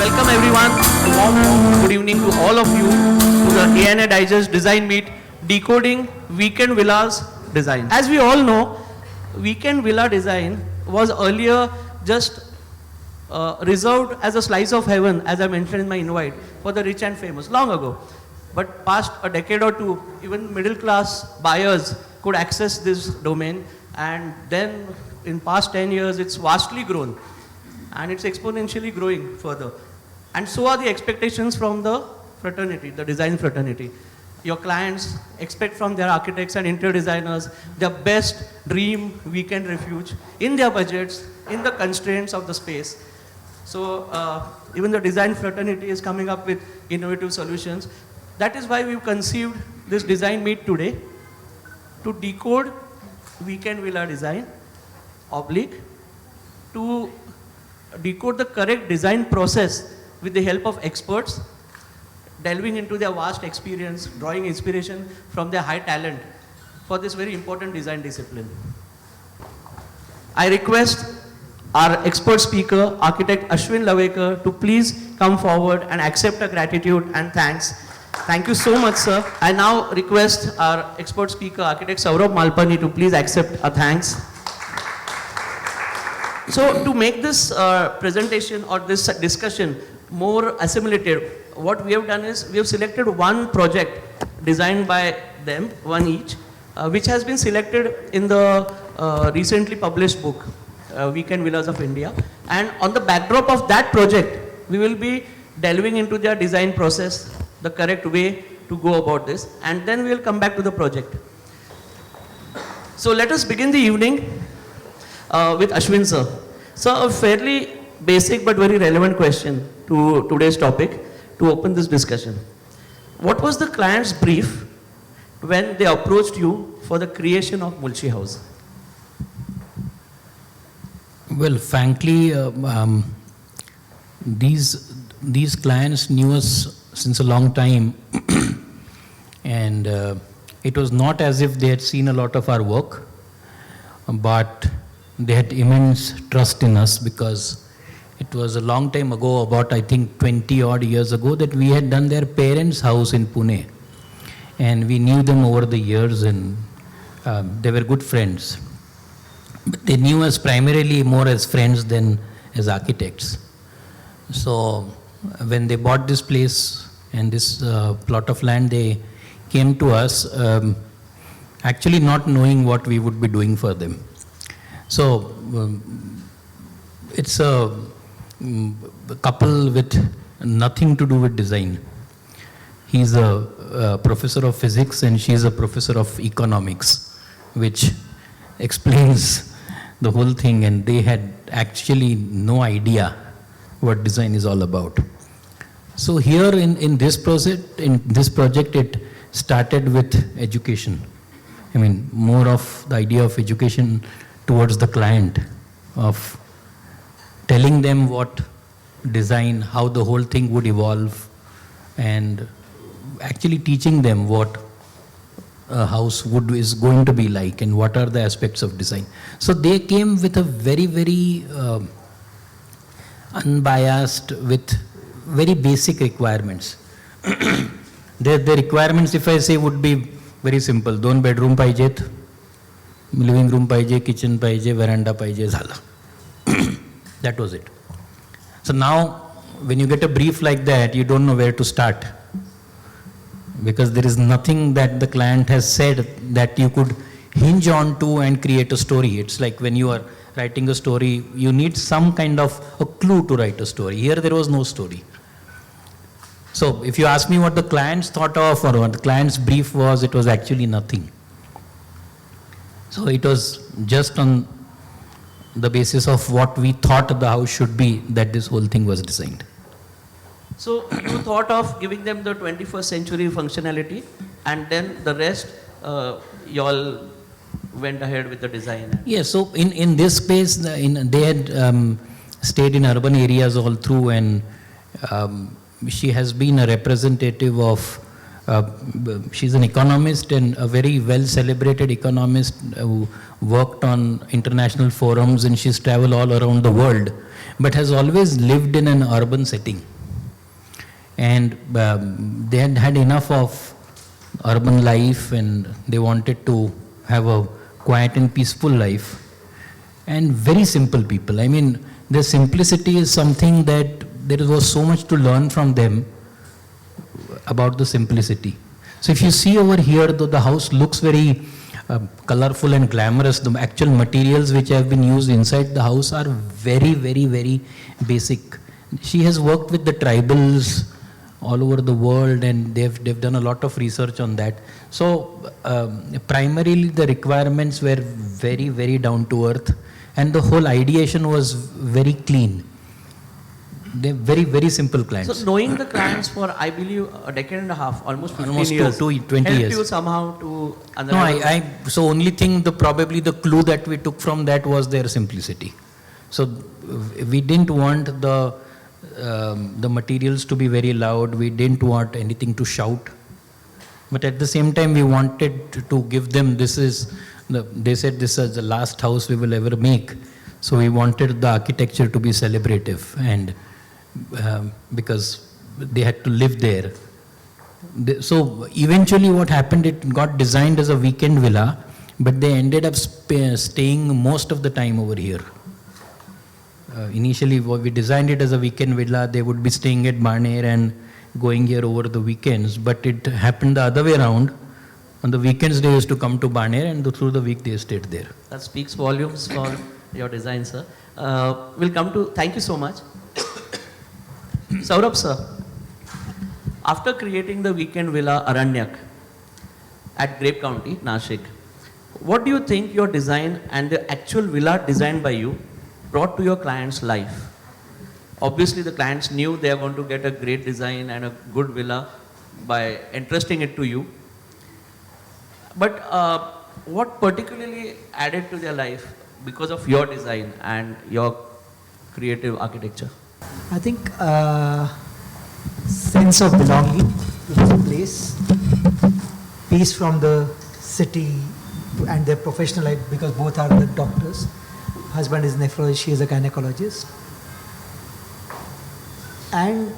Welcome everyone. A warm good evening to all of you to the ANA Digest Design Meet Decoding Weekend Villas Design. As we all know, weekend villa design was earlier just reserved as a slice of heaven, as I mentioned in my invite, for the rich and famous long ago. But past a decade or two, even middle class buyers could access this domain, and then in past 10 years it's vastly grown and it's exponentially growing further. And so are the expectations from the fraternity, the design fraternity. Your clients expect from their architects and interior designers their best dream weekend refuge in their budgets, in the constraints of the space. So even the design fraternity is coming up with innovative solutions. That is why we've conceived this design meet today to decode weekend villa design, to decode the correct design process with the help of experts, delving into their vast experience, drawing inspiration from their high talent for this very important design discipline. I request our expert speaker, architect Ashwin Lavekar, to please come forward and accept our gratitude and thanks. Thank you so much, sir. I now request our expert speaker, architect Saurabh Malpani, to please accept our thanks. So to make this presentation or this discussion more assimilated, what we have done is we have selected one project designed by them, one each, which has been selected in the recently published book, Weekend Villas of India. And on the backdrop of that project, we will be delving into their design process, the correct way to go about this, and then we will come back to the project. So let us begin the evening with Ashwin sir. So a fairly basic but very relevant question to today's topic to open this discussion. What was the client's brief when they approached you for the creation of Mulchi House? Well, frankly, these clients knew us since a long time, and it was not as if they had seen a lot of our work, but they had immense trust in us, because it was a long time ago, about I think 20 odd years ago, that we had done their parents' house in Pune, and we knew them over the years, and they were good friends. But they knew us primarily more as friends than as architects. So when they bought this place and this plot of land, they came to us actually not knowing what we would be doing for them. So it's a couple with nothing to do with design. He's a professor of physics and she's a professor of economics, which explains the whole thing, and they had actually no idea what design is all about. So here in this project, it started with education. I mean, more of the idea of education towards the client, of telling them what design, how the whole thing would evolve, and actually teaching them what a house is going to be like and what are the aspects of design. So they came with a very, very unbiased, with very basic requirements. The requirements, if I say, would be very simple. 2 bedroom pahijet, living room pahijet, kitchen pahijet, veranda pahijet, zhala. That was it. So now, when you get a brief like that, you don't know where to start, because there is nothing that the client has said that you could hinge on to and create a story. It's like when you are writing a story, you need some kind of a clue to write a story. Here there was no story. So if you ask me what the clients thought of or what the client's brief was, it was actually nothing. So it was just on the basis of what we thought the house should be that this whole thing was designed. So you thought of giving them the 21st century functionality, and then the rest, you all went ahead with the design. Yes, so in this space, they had stayed in urban areas all through, and she has been a representative of, she's an economist and a very well celebrated economist who worked on international forums, and she's traveled all around the world, but has always lived in an urban setting. and they had had enough of urban life and they wanted to have a quiet and peaceful life. And very simple people. I mean, their simplicity is something that there was so much to learn from them about the simplicity. So if you see over here, though the house looks very colorful and glamorous, the actual materials which have been used inside the house are very, very, very basic. She has worked with the tribals all over the world and they've done a lot of research on that. So primarily the requirements were very, very down to earth and the whole ideation was very clean. They're very, very simple clients. So knowing the clients for, I believe, a decade and a half, almost 15 Almost years, 20 helped years. you somehow to No, so only thing, probably the clue that we took from that was their simplicity. So we didn't want the materials to be very loud, we didn't want anything to shout. But at the same time, we wanted to give them, they said this is the last house we will ever make. So we wanted the architecture to be celebrative and because they had to live there. So eventually what happened, it got designed as a weekend villa, but they ended up staying most of the time over here. Initially we designed it as a weekend villa, they would be staying at Barner and going here over the weekends, but it happened the other way around. On the weekends they used to come to Barner and through the week they stayed there. That speaks volumes for your design, sir. We'll come to, thank you so much. Saurabh sir, after creating the weekend villa Aranyak at Grape County, Nashik, what do you think your design and the actual villa designed by you brought to your client's life? Obviously the clients knew they are going to get a great design and a good villa by entrusting it to you. But what particularly added to their life because of your design and your creative architecture? I think sense of belonging to the place, peace from the city and their professional life, because both are the doctors. Husband is nephrologist, she is a gynecologist. And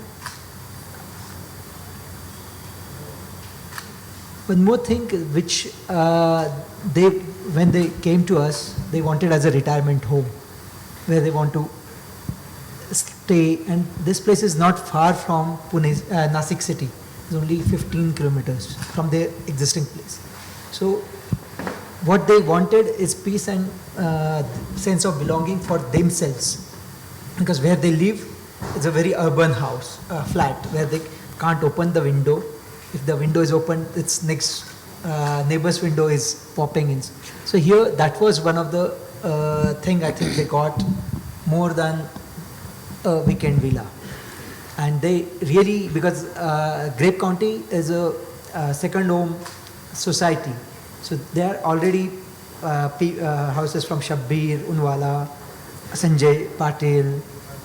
one more thing which when they came to us, they wanted as a retirement home where they want to stay, and this place is not far from Pune, Nasik city. It's only 15 kilometers from their existing place. So what they wanted is peace and sense of belonging for themselves, because where they live is a very urban house, flat, where they can't open the window. If the window is open, its next neighbor's window is popping in. So here, that was one of the thing I think they got more than a weekend villa. And they really, because Grape County is a second home society. So there are already houses from Shabbir, Unwala, Sanjay Patil,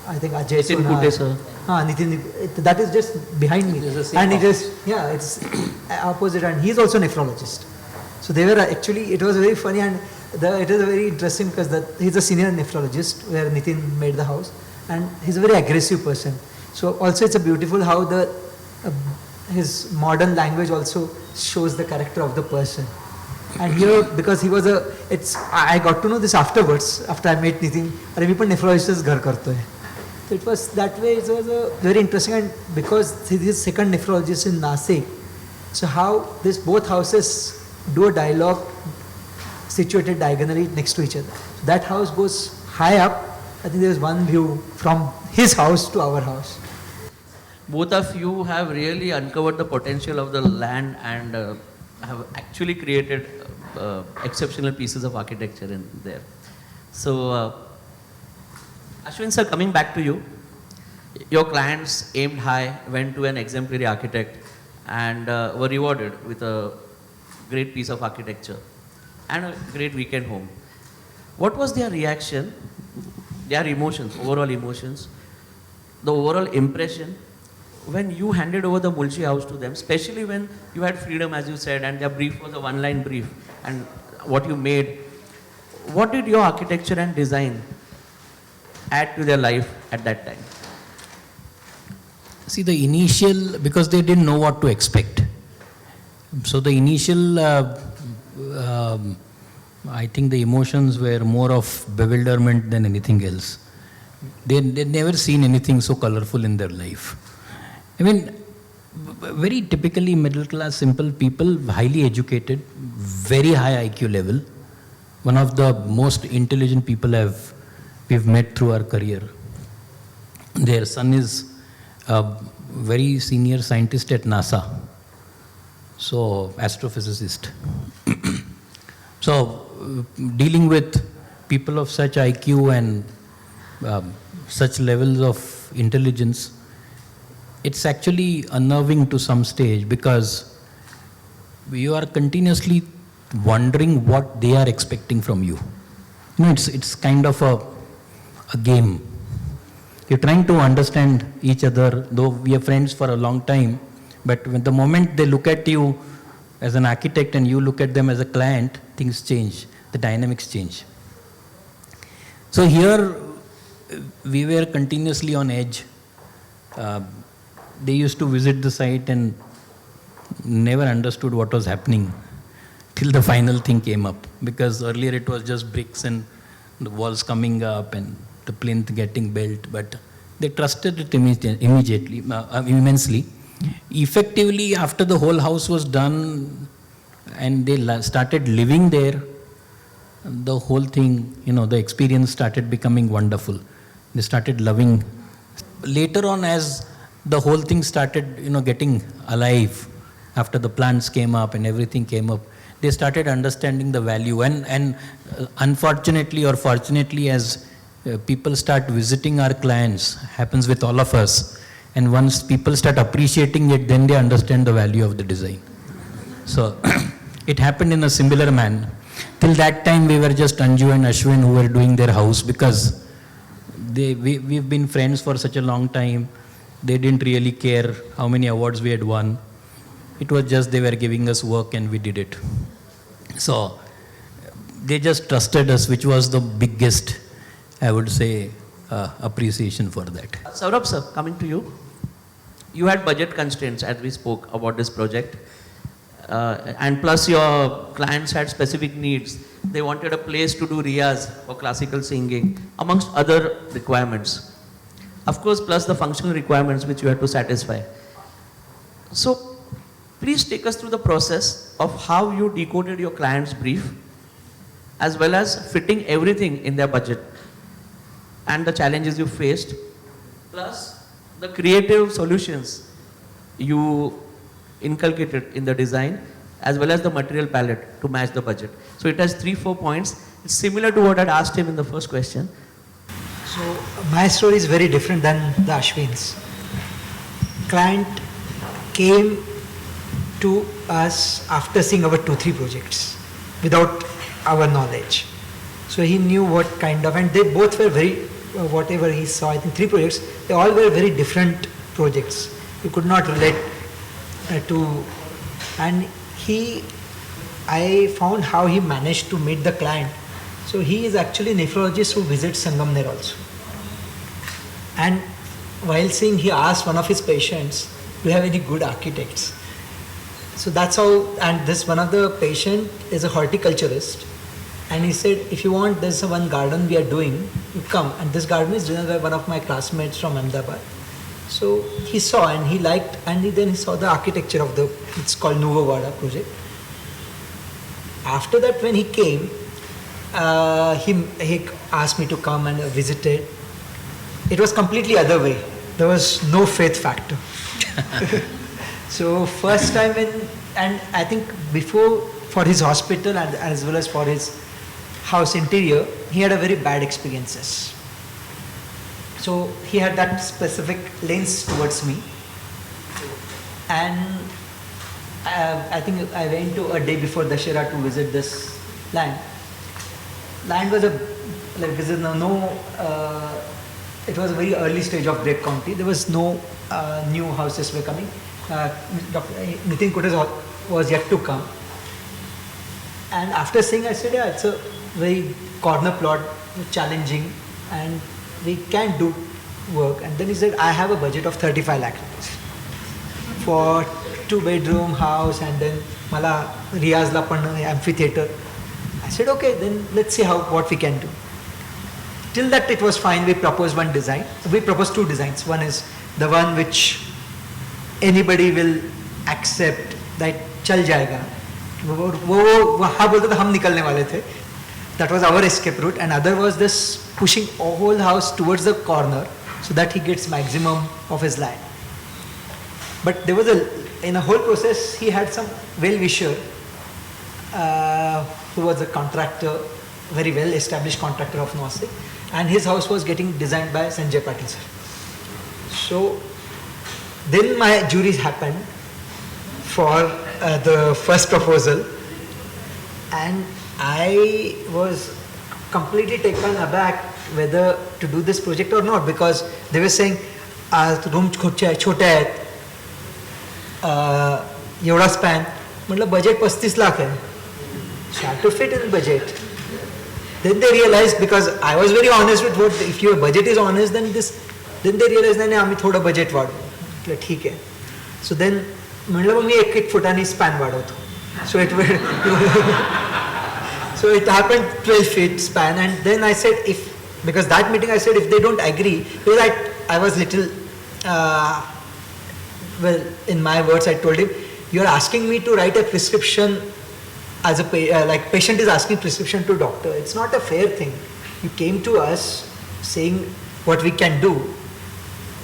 I think Ajay Nitin Sonar. Bhute, sir. Nitin, that is just behind me. And it is, yeah, it's opposite, and he's also a nephrologist. So they were actually, it was very funny, and it is very interesting because he's a senior nephrologist where Nitin made the house, and he's a very aggressive person. So also it's a beautiful how his modern language also shows the character of the person. And here, because he was I got to know this afterwards, after I met Nitin, we put nephrologist ghar karte hai. So it was that way, it was very interesting, and because he is second nephrologist in Nasik, so how both houses do a dialogue situated diagonally next to each other. So that house goes high up. I think there is one view from his house to our house. Both of you have really uncovered the potential of the land and have actually created exceptional pieces of architecture in there. So, Ashwin sir, coming back to you, your clients aimed high, went to an exemplary architect and were rewarded with a great piece of architecture and a great weekend home. What was their reaction, their emotions, overall emotions, the overall impression when you handed over the Mulchi house to them, especially when you had freedom, as you said, and their brief was a one-line brief, and what you made, what did your architecture and design add to their life at that time? See, the initial, because they didn't know what to expect. So the initial, I think the emotions were more of bewilderment than anything else. They'd never seen anything so colorful in their life. I mean, very typically middle class, simple people, highly educated, very high IQ level. One of the most intelligent people we've met through our career. Their son is a very senior scientist at NASA, so astrophysicist. So dealing with people of such IQ and such levels of intelligence, it's actually unnerving to some stage, because you are continuously wondering what they are expecting from you. You know, it's kind of a game. You're trying to understand each other, though we are friends for a long time, but when the moment they look at you as an architect and you look at them as a client, things change, the dynamics change. So here we were continuously on edge. They used to visit the site and never understood what was happening till the final thing came up, because earlier it was just bricks and the walls coming up and the plinth getting built, but they trusted it immediately, immensely. Effectively, after the whole house was done and they started living there, the whole thing, the experience started becoming wonderful. They started loving. Later on, as the whole thing started, getting alive, after the plants came up and everything came up, they started understanding the value. And unfortunately or fortunately, as people start visiting our clients, happens with all of us, and once people start appreciating it, then they understand the value of the design. So it happened in a similar manner. Till that time, we were just Anju and Ashwin who were doing their house, because we've been friends for such a long time. They didn't really care how many awards we had won. It was just they were giving us work and we did it. So they just trusted us, which was the biggest, I would say, appreciation for that. Saurabh sir, coming to you. You had budget constraints as we spoke about this project. And plus your clients had specific needs. They wanted a place to do riyaz for classical singing, amongst other requirements. Of course, plus the functional requirements which you had to satisfy. So please take us through the process of how you decoded your client's brief, as well as fitting everything in their budget, and the challenges you faced, plus the creative solutions you inculcated in the design, as well as the material palette to match the budget. So it has 3-4 points. It's similar to what I'd asked him in the first question. So my story is very different than the Ashwin's. Client came to us after seeing our 2-3 projects without our knowledge. So he knew what kind of, and they both were very, whatever he saw, I think 3 projects, they all were very different projects. You could not relate to, and I found how he managed to meet the client. So he is actually a nephrologist who visits Sangamner also. And while seeing, he asked one of his patients, do you have any good architects? So that's how, and this one of the patient is a horticulturist, and he said, if you want, there's one garden we are doing, you come. And this garden is designed by one of my classmates from Ahmedabad. So he saw and he liked, and then he saw the architecture of it's called Nuvavada project. After that, when he came, he asked me to come and visit it. It was completely other way. There was no faith factor. So first time and I think before, for his hospital and as well as for his house interior, he had a very bad experiences. So he had that specific lens towards me, and I think I went to a day before Dussehra to visit this land. Land was it was a very early stage of Brake County. There was no new houses were coming. Dr. Nitin Kotecha was yet to come. And after seeing, I said, yeah, it's a very corner plot, challenging, and we can do work. And then he said, I have a budget of 35 lakh rupees. for 2-bedroom house and then मला रियाजला पण amphitheater. I said, okay, then let's see what we can do. Till that it was fine. We proposed one design. We proposed 2 designs. One is the one which anybody will accept that चल जाएगा. वो हाँ बोलते थे हम निकलने वाले थे. That was our escape route. And other was this pushing a whole house towards the corner so that he gets maximum of his land. But there was in a whole process he had some well-wisher who was a contractor, very well established contractor of Nasik, and his house was getting designed by Sanjay Patil sir. So then my juries happened for the first proposal, and I was completely taken aback whether to do this project or not, because they were saying room छोटे आहेत, एवढा span. म्हटलं budget 35 lakh आहे. So I had to fit in budget. Then they realized, because I was very honest with what, if your budget is honest, then they realized नाही आम्ही थोडं budget वाढवू. म्हटलं ठीक आहे. So then म्हटलं मग मी 1 फुटांनी स्पॅन वाढवतो. So so it happened 12 feet span, and then I said, because that meeting I said if they don't agree, because I was little, well, in my words I told him, you are asking me to write a prescription as like patient is asking prescription to doctor. It's not a fair thing. You came to us saying what we can do.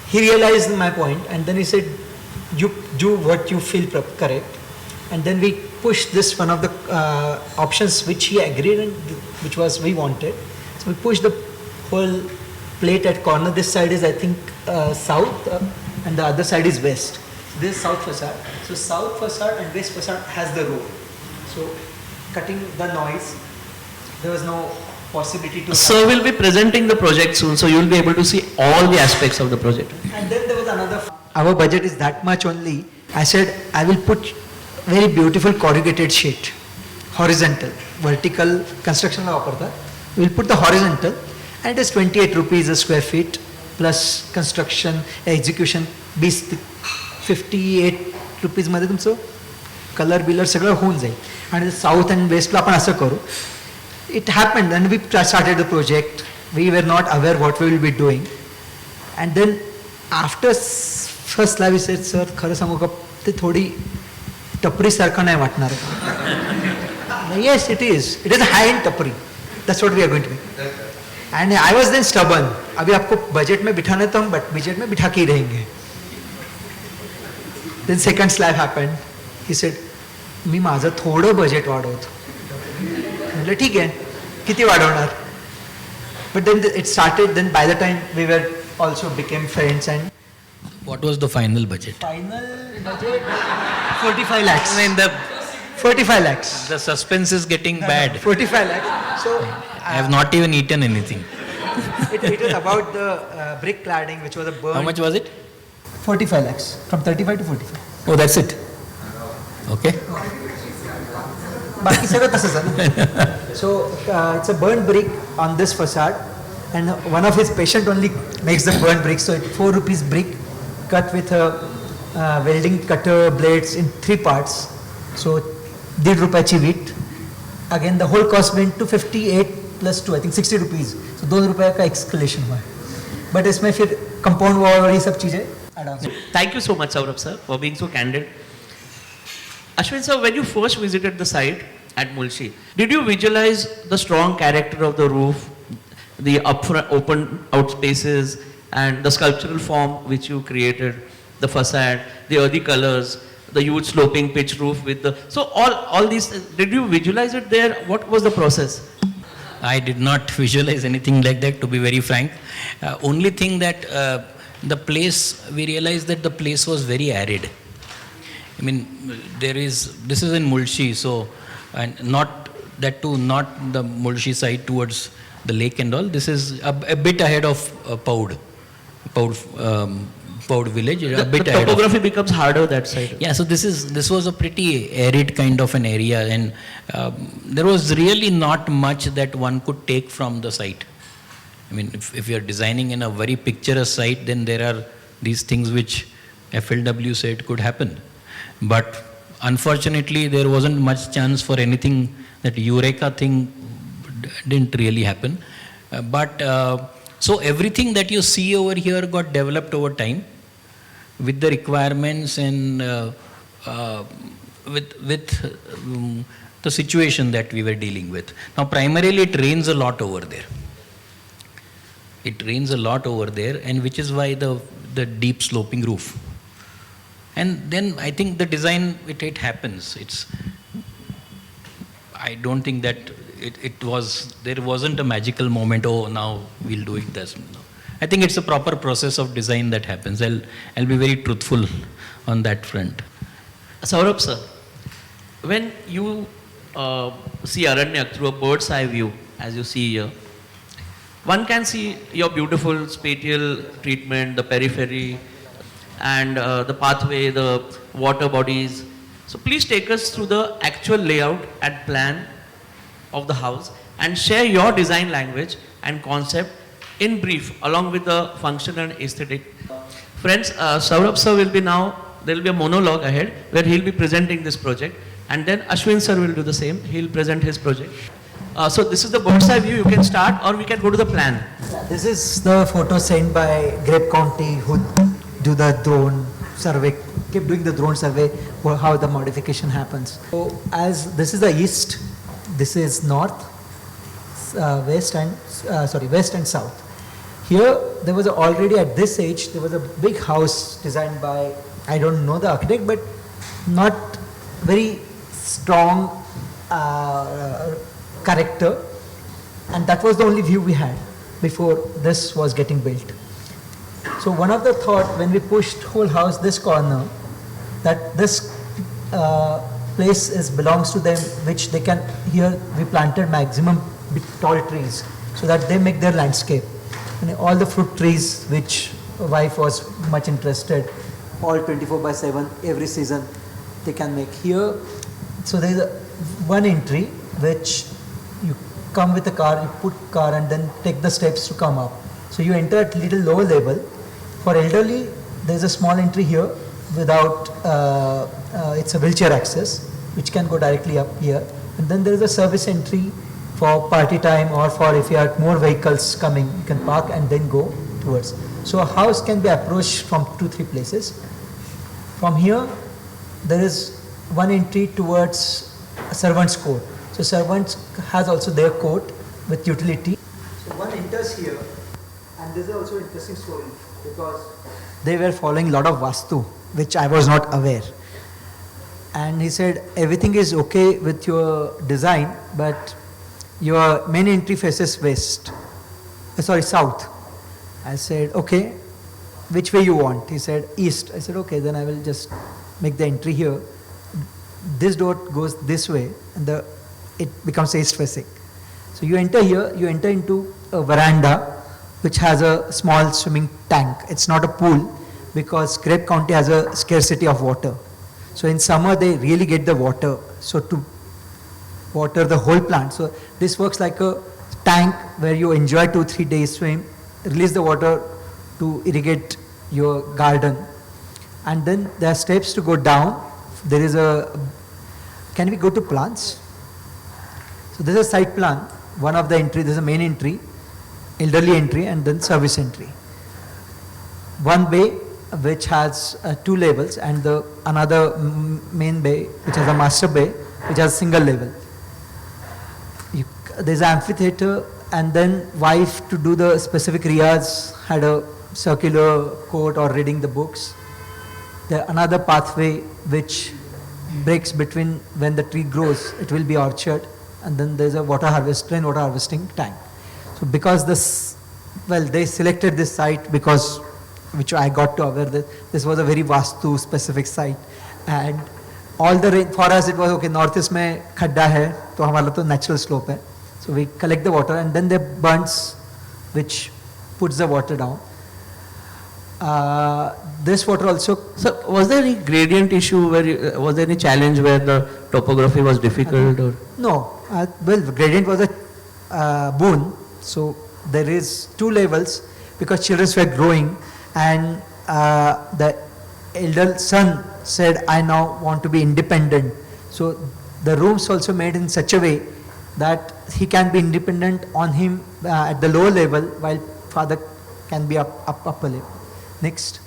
He realized my point, and then he said, you do what you feel correct. And then we pushed this one of the options which he agreed and which was we wanted. So we pushed the whole plate at corner. This side is I think south and the other side is west. This is south facade. So south facade and west facade has the road. So cutting the noise, there was no possibility to... Sir will be presenting the project soon, so you will be able to see all the aspects of the project. And then there was another... Our budget is that much only. I said, I will put very beautiful corrugated sheet, horizontal, vertical construction la vaparta. We will put the horizontal, and it is 28 rupees a square feet plus construction, execution, 58 rupees मध्ये तुमचं colour बिलर सगळं होऊन जाईल. आणि south and वेस्टला आपण असं करू. It happened and we started the project. We were not aware what we will be doing. And then after first slab we said, sir, खरं सांगू का ते थोडी टपरी सारखं नाही वाटणार. Yes, it is. It is a high-end टपरी. That's what we are going to be. And I was then stubborn. अभी आपको बजट में बिठाना तो हम बजट में बिठा के ही रहेंगे. Then second slab happened. He said, मी माझं थोडं बजेट वाढवतो. म्हटलं ठीक आहे, किती वाढवणार? But then it started. Then by the time we were also became friends, and What was the final budget? final budget 45 lakhs. I mean, 45 lakhs. the suspense is getting bad. 45 lakhs. So I have not even eaten anything. it was about the brick cladding, which was a burn. How much was it? 45 lakhs, from 35 to 45. Oh, that's it. Okay. बाकी सगळं तसंच आहे. So it's a burnt brick on this facade, and one of his patient only makes the burnt brick. So it's 4 rupees brick cut with a welding cutter blades in 3 parts. So 1.5 रुपयाची wheat. Again the whole cost went to 58 plus 2, I think 60 rupees. So 2 रुपये का escalation हुआ. But इसमें फिर compound wall और ये सब चीजें add on. Thank you so much, Saurabh sir, for being so candid. Ashwin sir, when you first visited the site at Mulshi, did you visualize the strong character of the roof, the upfront open out spaces, and the sculptural form which you created, the facade, the earthy colors, the huge sloping pitch roof with the... So all these, did you visualize it there? What was the process? I did not visualize anything like that, to be very frank. Only thing that the place, we realized that the place was very arid. I mean, this is in Mulshi, so, and not that too, not the Mulshi side towards the lake and all. This is a bit ahead of Paud village, a bit The ahead of. topography becomes harder that side. Yeah, so this was a pretty arid kind of an area, and there was really not much that one could take from the site. I mean, if you are designing in a very picturesque site, then there are these things which FLW said could happen. But unfortunately, there wasn't much chance for anything. That Eureka thing didn't really happen. So everything that you see over here got developed over time with the requirements and with the situation that we were dealing with. Now, primarily, it rains a lot over there. It rains a lot over there, and which is why the deep sloping roof. And then I think the design, it happens. I don't think that there wasn't a magical moment, oh, now we'll do it this. No. I think it's a proper process of design that happens. I'll be very truthful on that front. Saurabh sir, when you see Aranyak through a bird's eye view, as you see here, one can see your beautiful spatial treatment, the periphery, and the pathway, the water bodies. So please take us through the actual layout and plan of the house and share your design language and concept in brief along with the function and aesthetic. Friends, Saurabh sir will be now, there will be a monologue ahead where he'll be presenting this project, and then Ashwin sir will do the same. He'll present his project. So this is the bird's eye view. You can start or we can go to the plan. This is the photo sent by Grape County who do the drone survey, keep doing the drone survey for how the modification happens. So as this is the east, this is north, west and south. Here there was already at this age, there was a big house designed by, I don't know the architect, but not very strong character, and that was the only view we had before this was getting built. So one of the thought when we pushed whole house this corner, that this place belongs to them, which they can, here we planted maximum tall trees so that they make their landscape. And all the fruit trees which wife was much interested, all 24/7, every season they can make here. So there is one entry which you come with a car, you put car and then take the steps to come up. So you enter at little lower level. For elderly, there is a small entry here without, it's a wheelchair access, which can go directly up here. And then there is a service entry for party time or for if you have more vehicles coming, you can park and then go towards. So a house can be approached from 2-3 places. From here, there is one entry towards a servant's court. So servants has also their court with utility. So one enters here, and this is also an interesting story because they were following a lot of Vastu, which I was not aware. And he said, everything is okay with your design, but your main entry faces south. I said, okay, which way you want? He said, east. I said, okay, then I will just make the entry here. This door goes this way, and it becomes east facing. So you enter here, you enter into a veranda, which has a small swimming tank. It's not a pool, because Grape County has a scarcity of water. So in summer, they really get the water. So to water the whole plant. So this works like a tank where you enjoy 2-3 days swim, release the water to irrigate your garden. And then there are steps to go down. There is can we go to plants? So this is a site plan. One of the entry, this is a main entry, elderly entry, and then service entry. One bay which has 2 levels, and another main bay which has a master bay which has single level. There's an amphitheater, and then wife to do the specific riyaz had a circular court or reading the books. There another pathway which breaks between when the tree grows, it will be orchard, and then there's a rain water harvesting tank. So because they selected this site because, which I got to aware that this was a very Vastu specific site, and all the rain, for us it was okay, northeast mein khadda hai, to hamara to natural slope hai. So we collect the water, and then there bunds which puts the water down. This water also. So was there any gradient issue was there any challenge where the topography was difficult or? No, well, gradient was a boon. So there is 2 levels because children were growing, and the elder son said, I now want to be independent. So the rooms also made in such a way that he can be independent on him at the lower level, while father can be upper level. Next.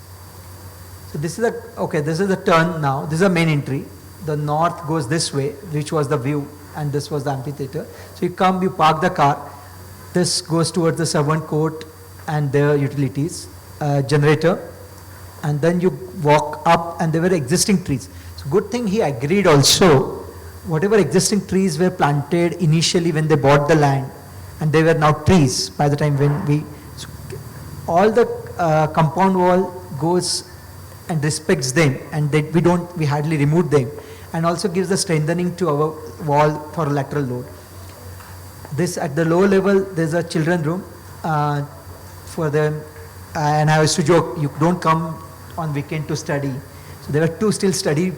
So this is the turn now. This is the main entry. The north goes this way, which was the view, and this was the amphitheater. So you come, you park the car. This goes towards the servant court and their utilities, generator, and then you walk up, and there were existing trees. So good thing he agreed also. Whatever existing trees were planted initially when they bought the land, and they were now trees by the time when so all the compound wall goes and respects them, and we hardly remove them, and also gives the strengthening to our wall for lateral load. This at the lower level, there's a children room for them, and I used to joke, you don't come on weekend to study. So there were 2 still study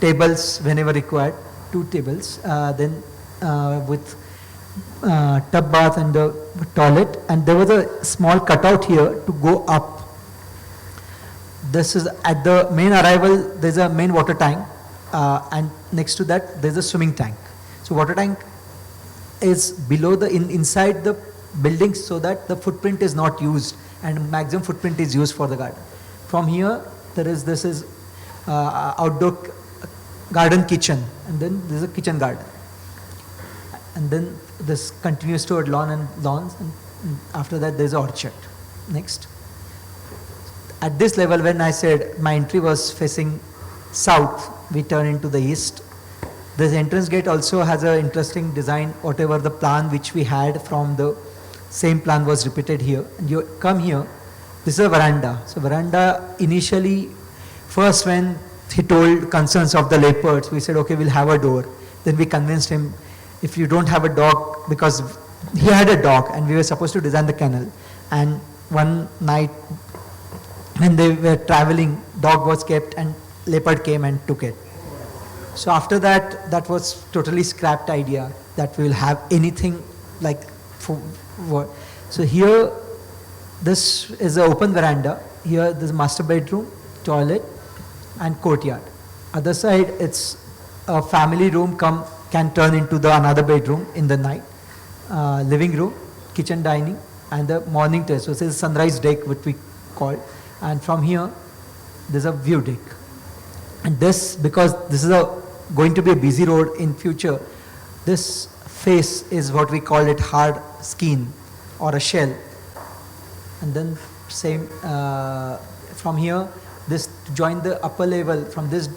tables whenever required, 2 tables, then with tub bath and the toilet, and there was a small cutout here to go up. This is at the main arrival, there's a main water tank, and next to that there's a swimming tank. So water tank is below the inside the building, so that the footprint is not used, and maximum footprint is used for the garden. From here this is outdoor garden kitchen, and then there's a kitchen garden, and then this continues toward lawns, and after that there's an orchard. Next. At this level, when I said my entry was facing south, we turn into the east. This entrance gate also has an interesting design. Whatever the plan which we had from the same plan was repeated here. And you come here, this is a veranda. So veranda initially, first when he told concerns of the leopards, we said, okay, we'll have a door. Then we convinced him, if you don't have a dog, because he had a dog and we were supposed to design the kennel. And one night when they were traveling, dog was kept and leopard came and took it. So after that, that was totally scrapped idea that we will have anything like for. So here, this is an open veranda. Here, there's master bedroom, toilet, and courtyard. Other side, it's a family room can turn into the another bedroom in the night. Living room, kitchen, dining, and the morning terrace. So this is sunrise deck, what we call. And from here, there's a view deck. And this, because this is going to be a busy road in future, this face is what we call it hard skin or a shell. And then same, from here, this to join the upper level from this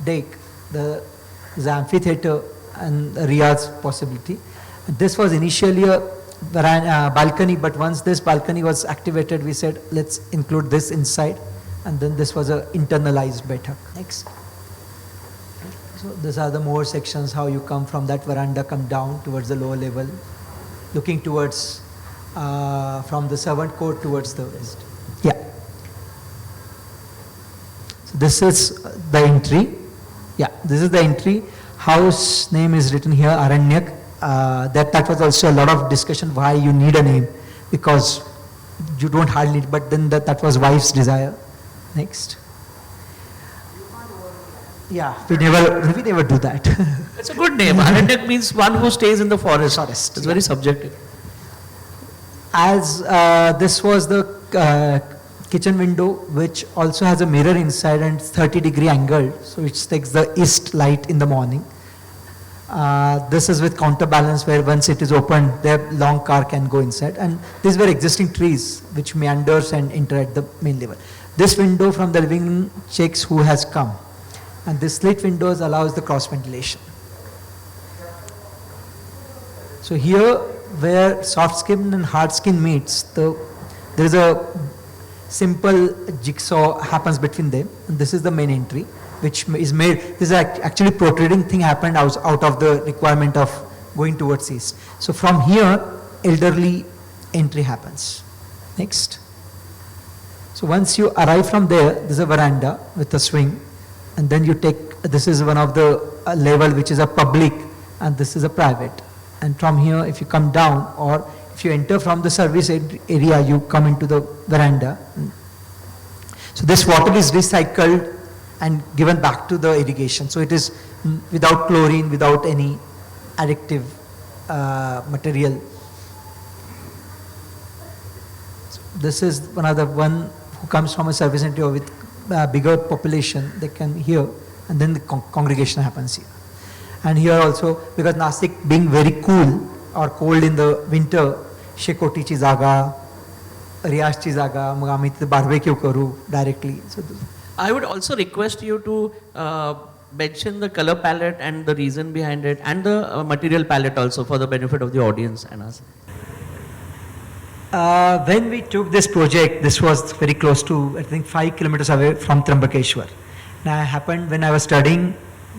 deck, the amphitheater and Riyadh's possibility. This was initially a balcony, but once this balcony was activated, we said, let's include this inside, and then this was a internalized Baitak. Next. So these are the more sections, how you come from that veranda, come down towards the lower level, looking towards, from the servant court towards the west. Yeah. So this is the entry. Yeah, this is the entry. House name is written here, Aranyak. That was also a lot of discussion why you need a name, because you don't hardly, but then that was wife's desire. Next. Yeah, we never do that. It's a good name. Aranyak means one who stays in the forest. It's very subjective. As this was the kitchen window, which also has a mirror inside and it's 30-degree angle, so which takes the east light in the morning. This is with counterbalance, where once it is opened, the long car can go inside. And these were existing trees which meanders and enter at the main level. This window from the living room checks who has come. And this slit windows allows the cross ventilation. So here, where soft skin and hard skin meets, there is a simple jigsaw happens between them. And this is the main entry, which is made, this is actually protruding thing happened out of the requirement of going towards east. So from here, elderly entry happens. Next. So once you arrive from there, there's a veranda with a swing, and then you take, this is one of the level which is a public, and this is a private. And from here, if you come down, or if you enter from the service area, you come into the veranda. So this water is recycled and given back to the irrigation. So it is without chlorine, without any addictive material. So this is one who comes from a service center with bigger population, they can hear, and then the congregation happens here. And here also, because Nasik being very cool or cold in the winter, शेकोटीची जागा, रियाजची जागा, मग आम्ही तिथे barbecue करू directly. So I would also request you to mention the color palette and the reason behind it, and the material palette also, for the benefit of the audience and us. When we took this project, this was very close to, I think, 5 kilometers away from Trambakeshwar. Now, it happened when I was studying,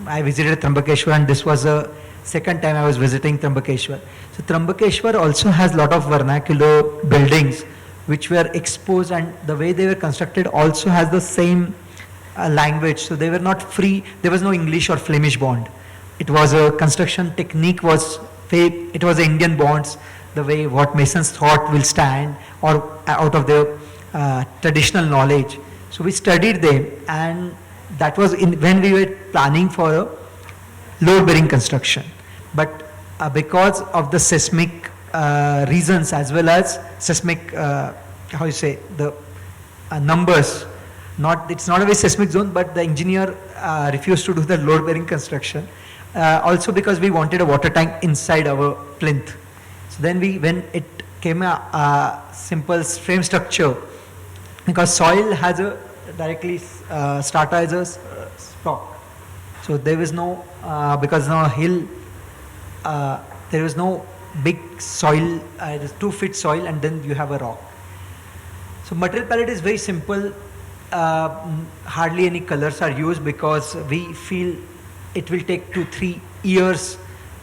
I visited Trambakeshwar, and this was the second time I was visiting Trambakeshwar. So Trambakeshwar also has a lot of vernacular buildings which were exposed, and the way they were constructed also has the same language. So they were not free, there was no English or Flemish bond. It was a construction technique was fake, it was Indian bonds, the way what masons thought will stand, or out of their traditional knowledge. So we studied them, and that was when we were planning for a load bearing construction. But because of the seismic reasons, as well as seismic, how you say, the numbers, it's not a very seismic zone, but the engineer refused to do the load bearing construction. Also because we wanted a water tank inside our plinth. So then when it came a simple frame structure, because soil has a directly strata as a stock. So there was no, because no hill, there was no big soil, it is 2 feet soil, and then you have a rock. So material palette is very simple. Hardly any colors are used because we feel it will take 2-3 years.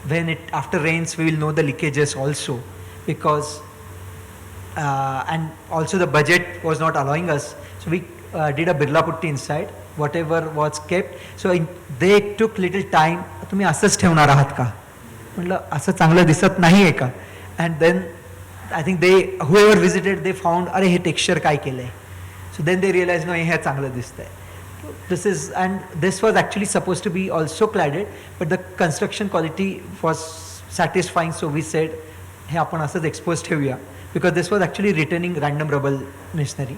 When after rains, we will know the leakages also, because and also the budget was not allowing us. So we did a birla putty inside, whatever was kept. So they took little time. तुम्ही असंच ठेवणार आहात का? म्हटलं असं चांगलं दिसत नाहीये का? And then I think whoever visited, they found, अरे हे texture काय केलंय? So then they realized, no, हे चांगलं दिसतंय. This was actually supposed to be also cladded, but the construction quality was satisfying, so we said, hey, आपण असंच exposed ठेवूया, because this was actually retaining random rubble masonry.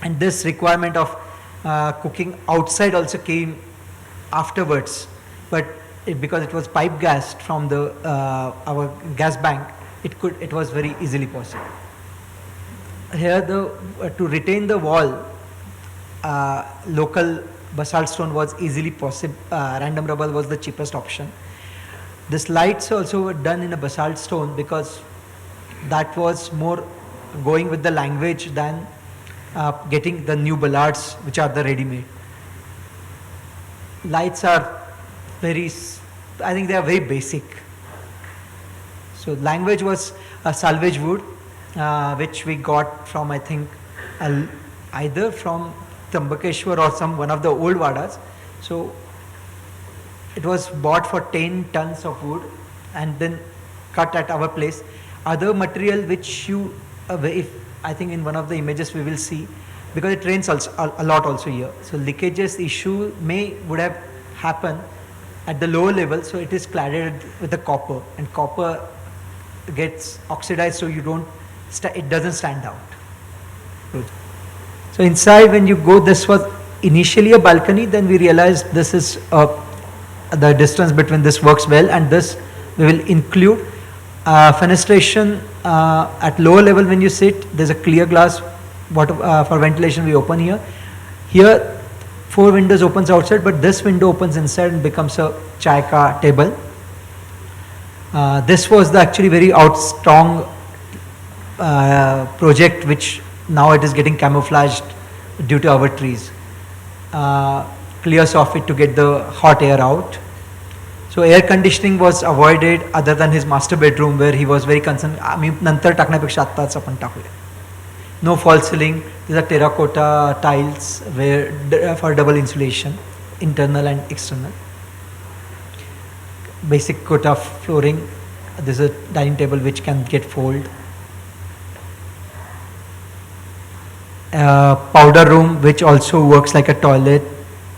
And this requirement of cooking outside also came afterwards, but because it was pipe gassed from the our gas bank, it was very easily possible. Here to retain the wall, local basalt stone was easily possible. Random rubble was the cheapest option. This lights also were done in a basalt stone because that was more going with the language than getting the new ballards, which are the ready-made. Lights are I think they are very basic. So language was a salvage wood, which we got from, I think, either from Trambakeshwar or one of the old vadas. So it was bought for 10 tons of wood and then cut at our place. Other material which I think in one of the images we will see, because it rains also, a lot also here. So leakages issue would have happened at the lower level, so it is cladded with the copper, and copper gets oxidized, so it doesn't stand out. So inside, when you go, this was initially a balcony, then we realized this is the distance between this works well, and this we will include fenestration at lower level. When you sit, there's a clear glass for ventilation. We open here 4 windows opens outside, but this window opens inside and becomes a chai ka table. This was the actually very strong project, which now it is getting camouflaged due to our trees. Clears off it to get the hot air out. So air conditioning was avoided, other than his master bedroom, where he was very concerned. नंतर टाकण्यापेक्षा आत्ताच आपण टाकूया. No false ceiling. These are terracotta tiles for double insulation, internal and external. Basic cotta flooring. This is a dining table which can get folded. powder room which also works like a toilet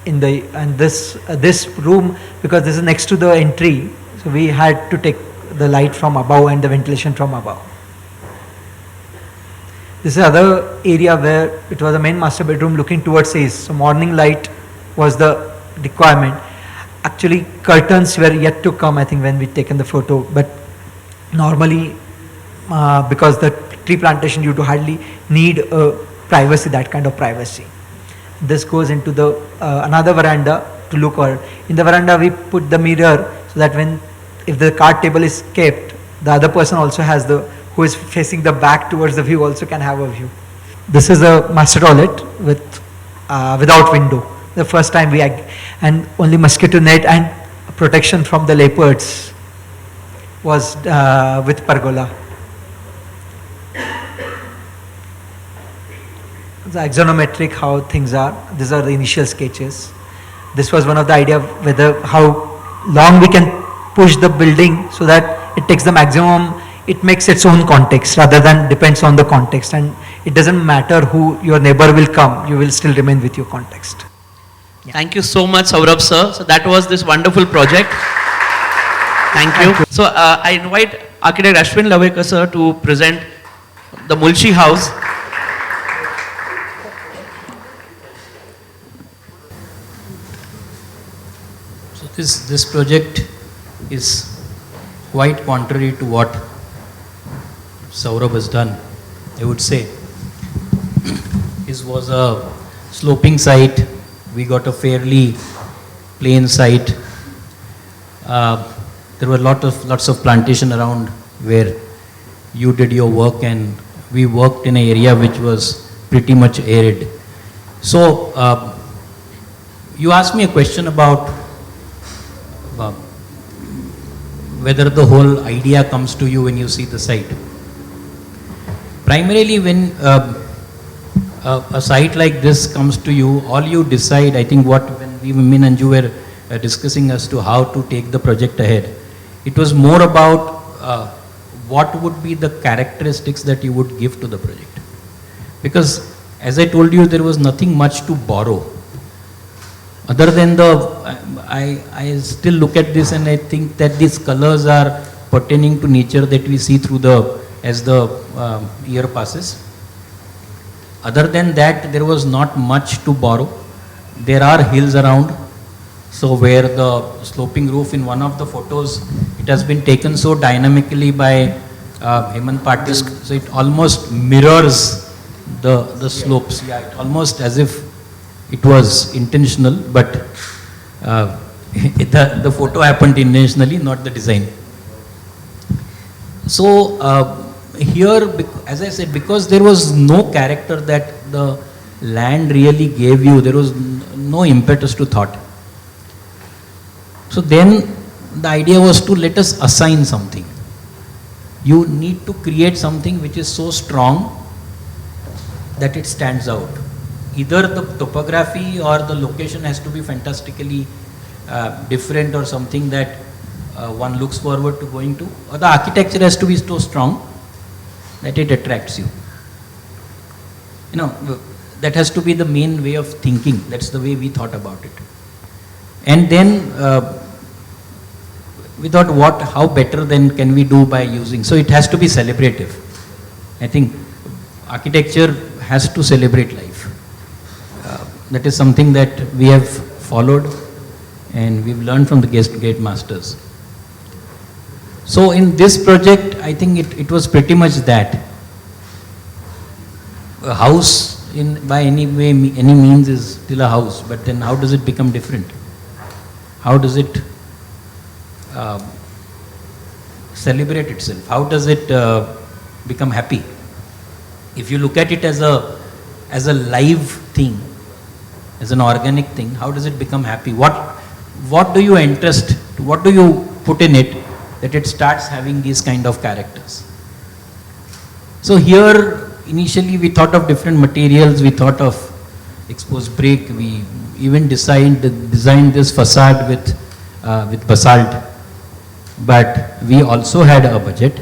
in the, and this room, because this is next to the entry, so we had to take the light from above and the ventilation from above. This is other area where it was a main master bedroom looking towards east, so morning light was the requirement. Actually curtains were yet to come, I think, when we taken the photo, but normally because the tree plantation, you do hardly need privacy, that kind of privacy. This goes into the another veranda to look over. In the veranda we put the mirror so that if the card table is kept, the other person also has who is facing the back towards the view also can have a view. This is a master toilet without window. The first time and only mosquito net and protection from the leopards was with pergola. The axonometric, how things are. These are the initial sketches. This was one of the idea whether how long we can push the building so that it takes the maximum, it makes its own context rather than depends on the context, and it doesn't matter who your neighbor will come, you will still remain with your context. Thank you so much, Saurabh sir. So that was this wonderful project. Thank you. So I invite architect Ashwin Lavekar sir to present the Mulshi House. So this project is quite contrary to what Saurabh has done, I would say. His was a sloping site. We got a fairly plain site. There were lots of plantation around where you did your work, and we worked in an area which was pretty much arid. So you asked me a question about whether the whole idea comes to you when you see the site. Primarily when a site like this comes to you, all you decide, I think when me and you were discussing as to how to take the project ahead, it was more about what would be the characteristics that you would give to the project. Because as I told you, there was nothing much to borrow. Other than I still look at this and I think that these colors are pertaining to nature that we see through as the year passes. Other than that, there was not much to borrow. There are hills around. So where the sloping roof in one of the photos, it has been taken so dynamically by Hemant Patil, so it almost mirrors the slopes. Yeah, it almost as if it was intentional, but the photo happened intentionally, not the design. So here, as I said, because there was no character that the land really gave you, there was no impetus to thought. So then the idea was to let us assign something. You need to create something which is so strong that it stands out. Either the topography or the location has to be fantastically different or something that one looks forward to going to, or the architecture has to be so strong that it attracts you. You know, that has to be the main way of thinking. That's the way we thought about it. And then we thought, how better then can we do by using, so it has to be celebrative. I think architecture has to celebrate life. That is something that we have followed and we've learned from the great masters. So in this project, I think it was pretty much that. A house by any means is still a house, but then how does it become different? How does it celebrate itself? How does it become happy? If you look at it as a live thing, as an organic thing, how does it become happy? What do you interest, what do you put in it that it starts having these kind of characters? So here, initially we thought of different materials, we thought of exposed brick, we even designed this facade with basalt. But we also had a budget,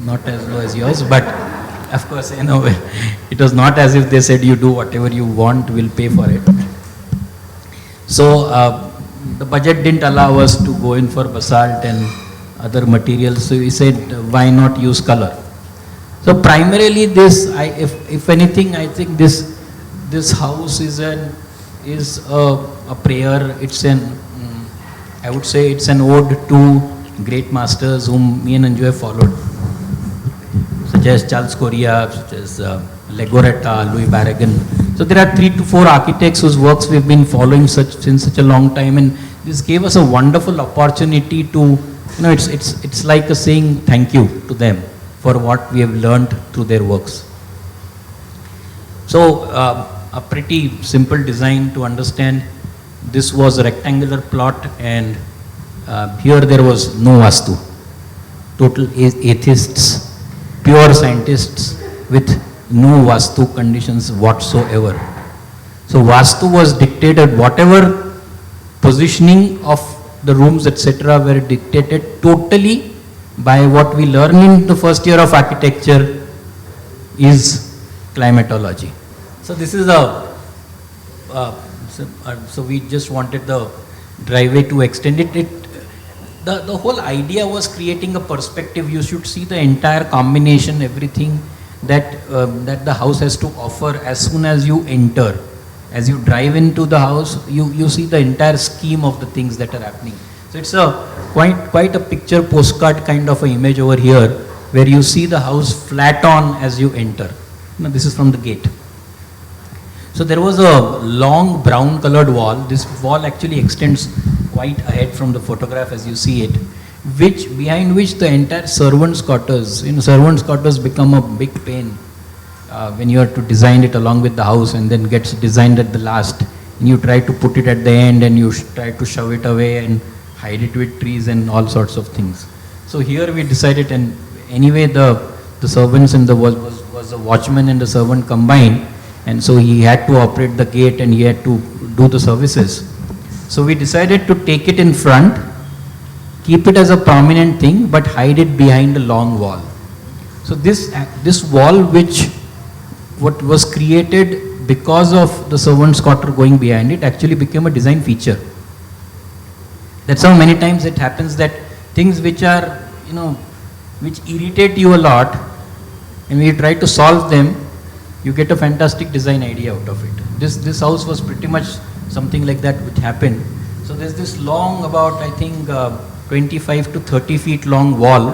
not as low as yours, but Of course, it was not as if they said you do whatever you want, we'll pay for it. So the budget didn't allow us to go in for basalt and other materials, so we said why not use color. So primarily this, if anything, I think this house is a prayer. It's I would say it's an ode to great masters whom me and Anju have followed, such as Charles Correa, such as Legoretta, Louis Barragan. So there are 3 to 4 architects whose works we've been following since such a long time, and this gave us a wonderful opportunity to, it's like a saying thank you to them for what we have learned through their works. So a pretty simple design to understand. This was a rectangular plot, and here there was no Vastu. Total atheists, pure scientists with no Vastu conditions whatsoever. So Vastu was dictated, whatever positioning of the rooms etc. were dictated totally by what we learn in the first year of architecture is climatology. So this is so we just wanted the driveway to extend it. The whole idea was creating a perspective. You should see the entire combination, everything that the house has to offer as soon as you enter. As you drive into the house, you see the entire scheme of the things that are happening. So it's quite a picture postcard kind of an image over here, where you see the house flat on as you enter. This is from the gate. So there was a long brown colored wall. This wall actually extends quite ahead from the photograph as you see it, behind which the entire servants' quarters, servants' quarters become a big pain when you are to design it along with the house, and then gets designed at the last, and you try to put it at the end, and you try to shove it away and hide it with trees and all sorts of things. So here we decided, and anyway the servants and was a watchman and the servant combined, and so he had to operate the gate and he had to do the services. So we decided to take it in front, keep it as a prominent thing, but hide it behind a long wall. So this wall, what was created because of the servant's quarter going behind it, actually became a design feature. That's how many times it happens that things which are, which irritate you a lot, and when you try to solve them, you get a fantastic design idea out of it. This house was pretty much something like that which happened. So there's this long, about I think 25 to 30 feet long wall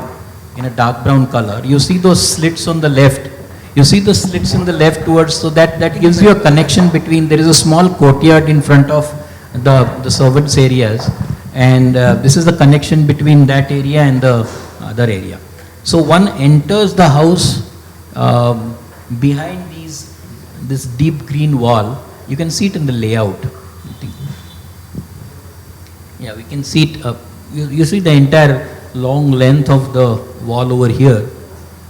in a dark brown color. You see those slits on the left. You see the slits in the left towards, so that gives you a connection between, there is a small courtyard in front of the servants' areas, and this is the connection between that area and the other area. So one enters the house behind this deep green wall. You can see it in the layout. Yeah, we can see it. You see the entire long length of the wall over here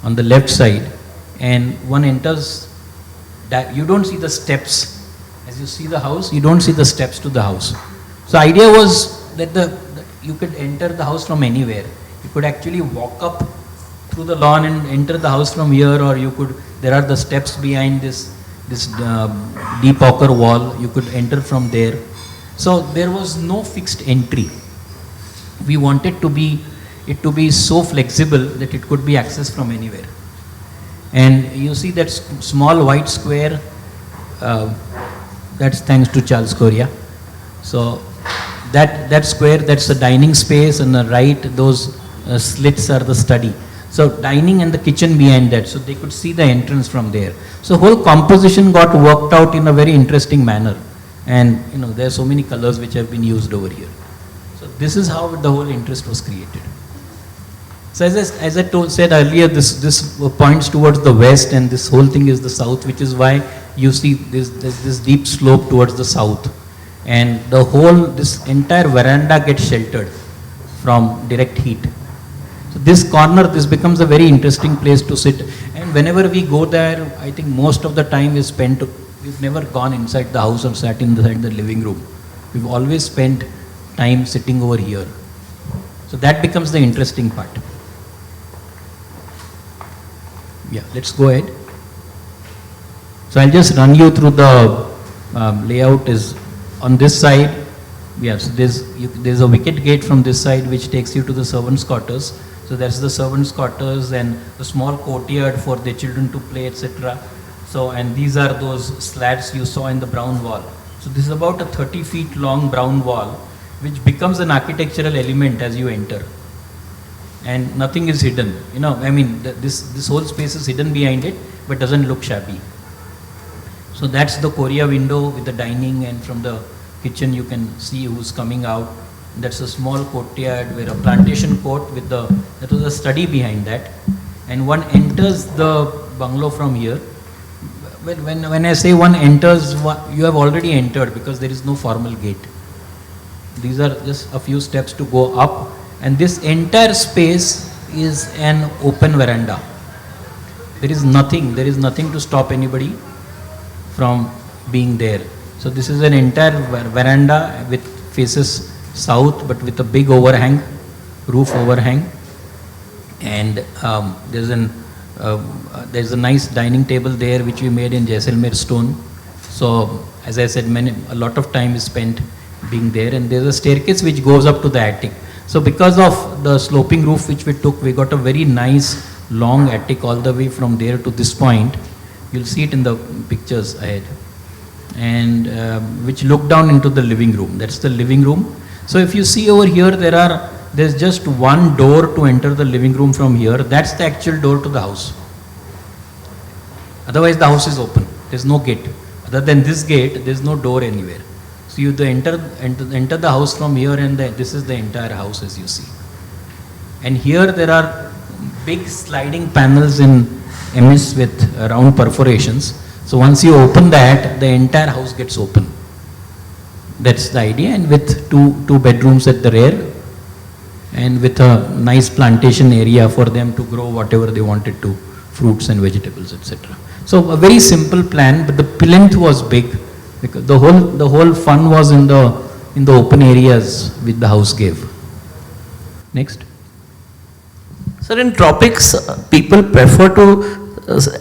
on the left side, and one enters that you don't see the steps. As you see the house, you don't see the steps to the house. So idea was that you could enter the house from anywhere. You could actually walk up through the lawn and enter the house from here, or there are the steps behind this deep ochre wall. You could enter from there. So there was no fixed entry. We wanted it to be so flexible that it could be accessed from anywhere. And you see that small white square, that's thanks to Charles Correa. So that square, that's the dining space, and the right, those slits are the study. So dining and the kitchen behind that, so they could see the entrance from there. So whole composition got worked out in a very interesting manner. And there are so many colors which have been used over here. So this is how the whole interest was created. So as I said earlier, this points towards the west, and this whole thing is the south, which is why you see this deep slope towards the south. And this entire veranda gets sheltered from direct heat. So this corner, this becomes a very interesting place to sit. And whenever we go there, I think most of the time is spent, we've never gone inside the house or sat inside the living room. We've always spent time sitting over here. So that becomes the interesting part. Yeah, let's go ahead. So I'll just run you through the layout. Is on this side. Yes, there's a wicket gate from this side which takes you to the servants' quarters. So that's the servants' quarters and a small courtyard for the children to play, etc. So, and these are those slats you saw in the brown wall. So this is about a 30 feet long brown wall which becomes an architectural element as you enter. And nothing is hidden. You know, I mean, this whole space is hidden behind it, but doesn't look shabby. So that's the Korea window with the dining, and from the kitchen you can see who's coming out. That's a small courtyard where a plantation court with that was a study behind that. And one enters the bungalow from here. When I say one enters, you have already entered because there is no formal gate. These are just a few steps to go up, and this entire space is an open veranda. There is nothing to stop anybody from being there. So this is an entire veranda with faces south, but with a big overhang, roof overhang, and there's a nice dining table there which we made in Jaisalmer stone. So as I said, a lot of time is spent being there, and there's a staircase which goes up to the attic. So because of the sloping roof which we took, we got a very nice long attic all the way from there to this point. You'll see it in the pictures ahead, and which look down into the living room. That's the living room. So if you see over here, there's just one door to enter the living room from here. That's the actual door to the house. Otherwise the house is open. There's no gate. Other than this gate, there's no door anywhere. So you enter the house from here, and this is the entire house as you see. And here there are big sliding panels in MS with round perforations. So once you open that, the entire house gets open. That's the idea, and with two bedrooms at the rear, and with a nice plantation area for them to grow whatever they wanted to, fruits and vegetables, etc. So a very simple plan, but the plinth was big because the whole fun was in the open areas which the house gave. Next. Sir, in tropics, people prefer to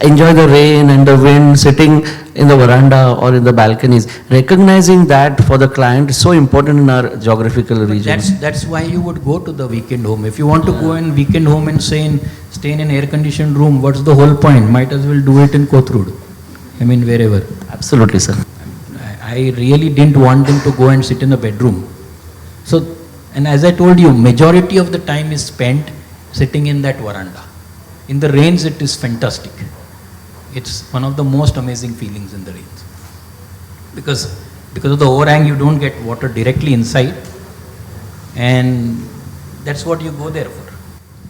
enjoy the rain and the wind sitting in the veranda or in the balconies. Recognizing that for the client is so important in our geographical regions. That's why you would go to the weekend home. If you want to go in weekend home and stay in an air-conditioned room, what's the whole point? Might as well do it in Kothurud. I mean, wherever. Absolutely, sir. I really didn't want them to go and sit in a bedroom. So, and as I told you, majority of the time is spent sitting in that veranda. In the rains, it is fantastic. It's one of the most amazing feelings in the rains. Because of the overhang, you don't get water directly inside, and that's what you go there for.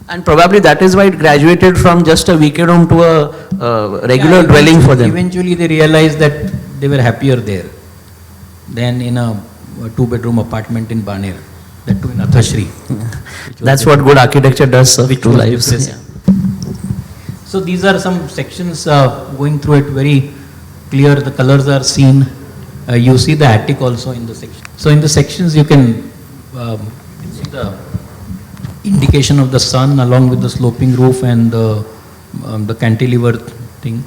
And probably that is why it graduated from just a weekend home to a regular dwelling for them. Eventually they realized that they were happier there than in a two-bedroom apartment in Baner, that too in Athashri. That's what good architecture does, sir, to lives. Yeah. So these are some sections going through it very clear. The colors are seen. You see the attic also in the section. So in the sections you can see the indication of the sun along with the sloping roof and the cantilever thing.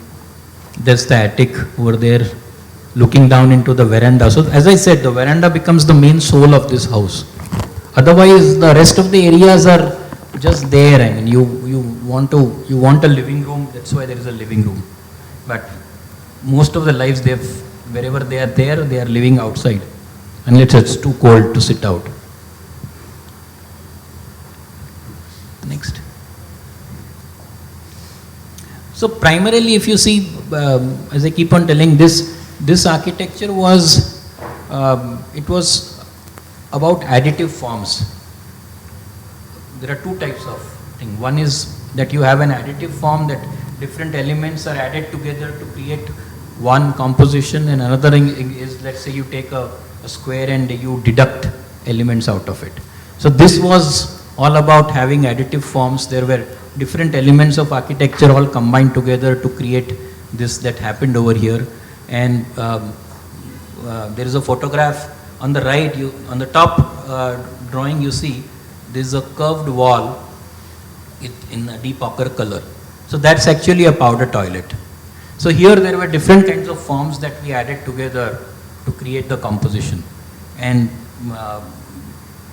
There's the attic over there looking down into the veranda. So as I said, the veranda becomes the main soul of this house. Otherwise the rest of the areas are just there. I mean, you want a living room, that's why there is a living room. But most of the lives, wherever they are there, they are living outside, unless it's too cold to sit out. Next. So primarily, if you see, as I keep on telling, this architecture was, it was about additive forms. There are two types of thing. One is that you have an additive form, that different elements are added together to create one composition, and another thing is, let's say you take a square and you deduct elements out of it. So this was all about having additive forms. There were different elements of architecture all combined together to create this that happened over here. And there is a photograph on the right, on the top drawing you see, there is a curved wall in a deep ochre color. So that's actually a powder toilet. So here there were different kinds of forms that we added together to create the composition. And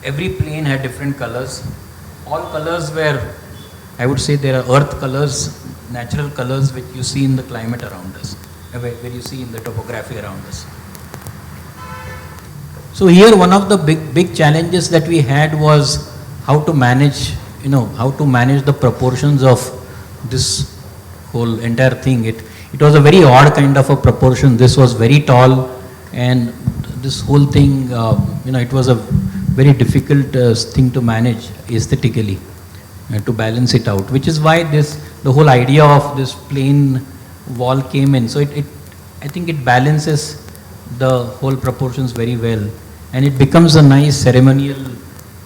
every plane had different colors. All colors were, I would say, there are earth colors, natural colors which you see in the climate around us, where you see in the topography around us. So here one of the big challenges that we had was how to manage, how to manage the proportions of this whole entire thing. It was a very odd kind of a proportion. This was very tall, and this whole thing, it was a very difficult thing to manage aesthetically, to balance it out, which is why the whole idea of this plain wall came in. So I think it balances the whole proportions very well, and it becomes a nice ceremonial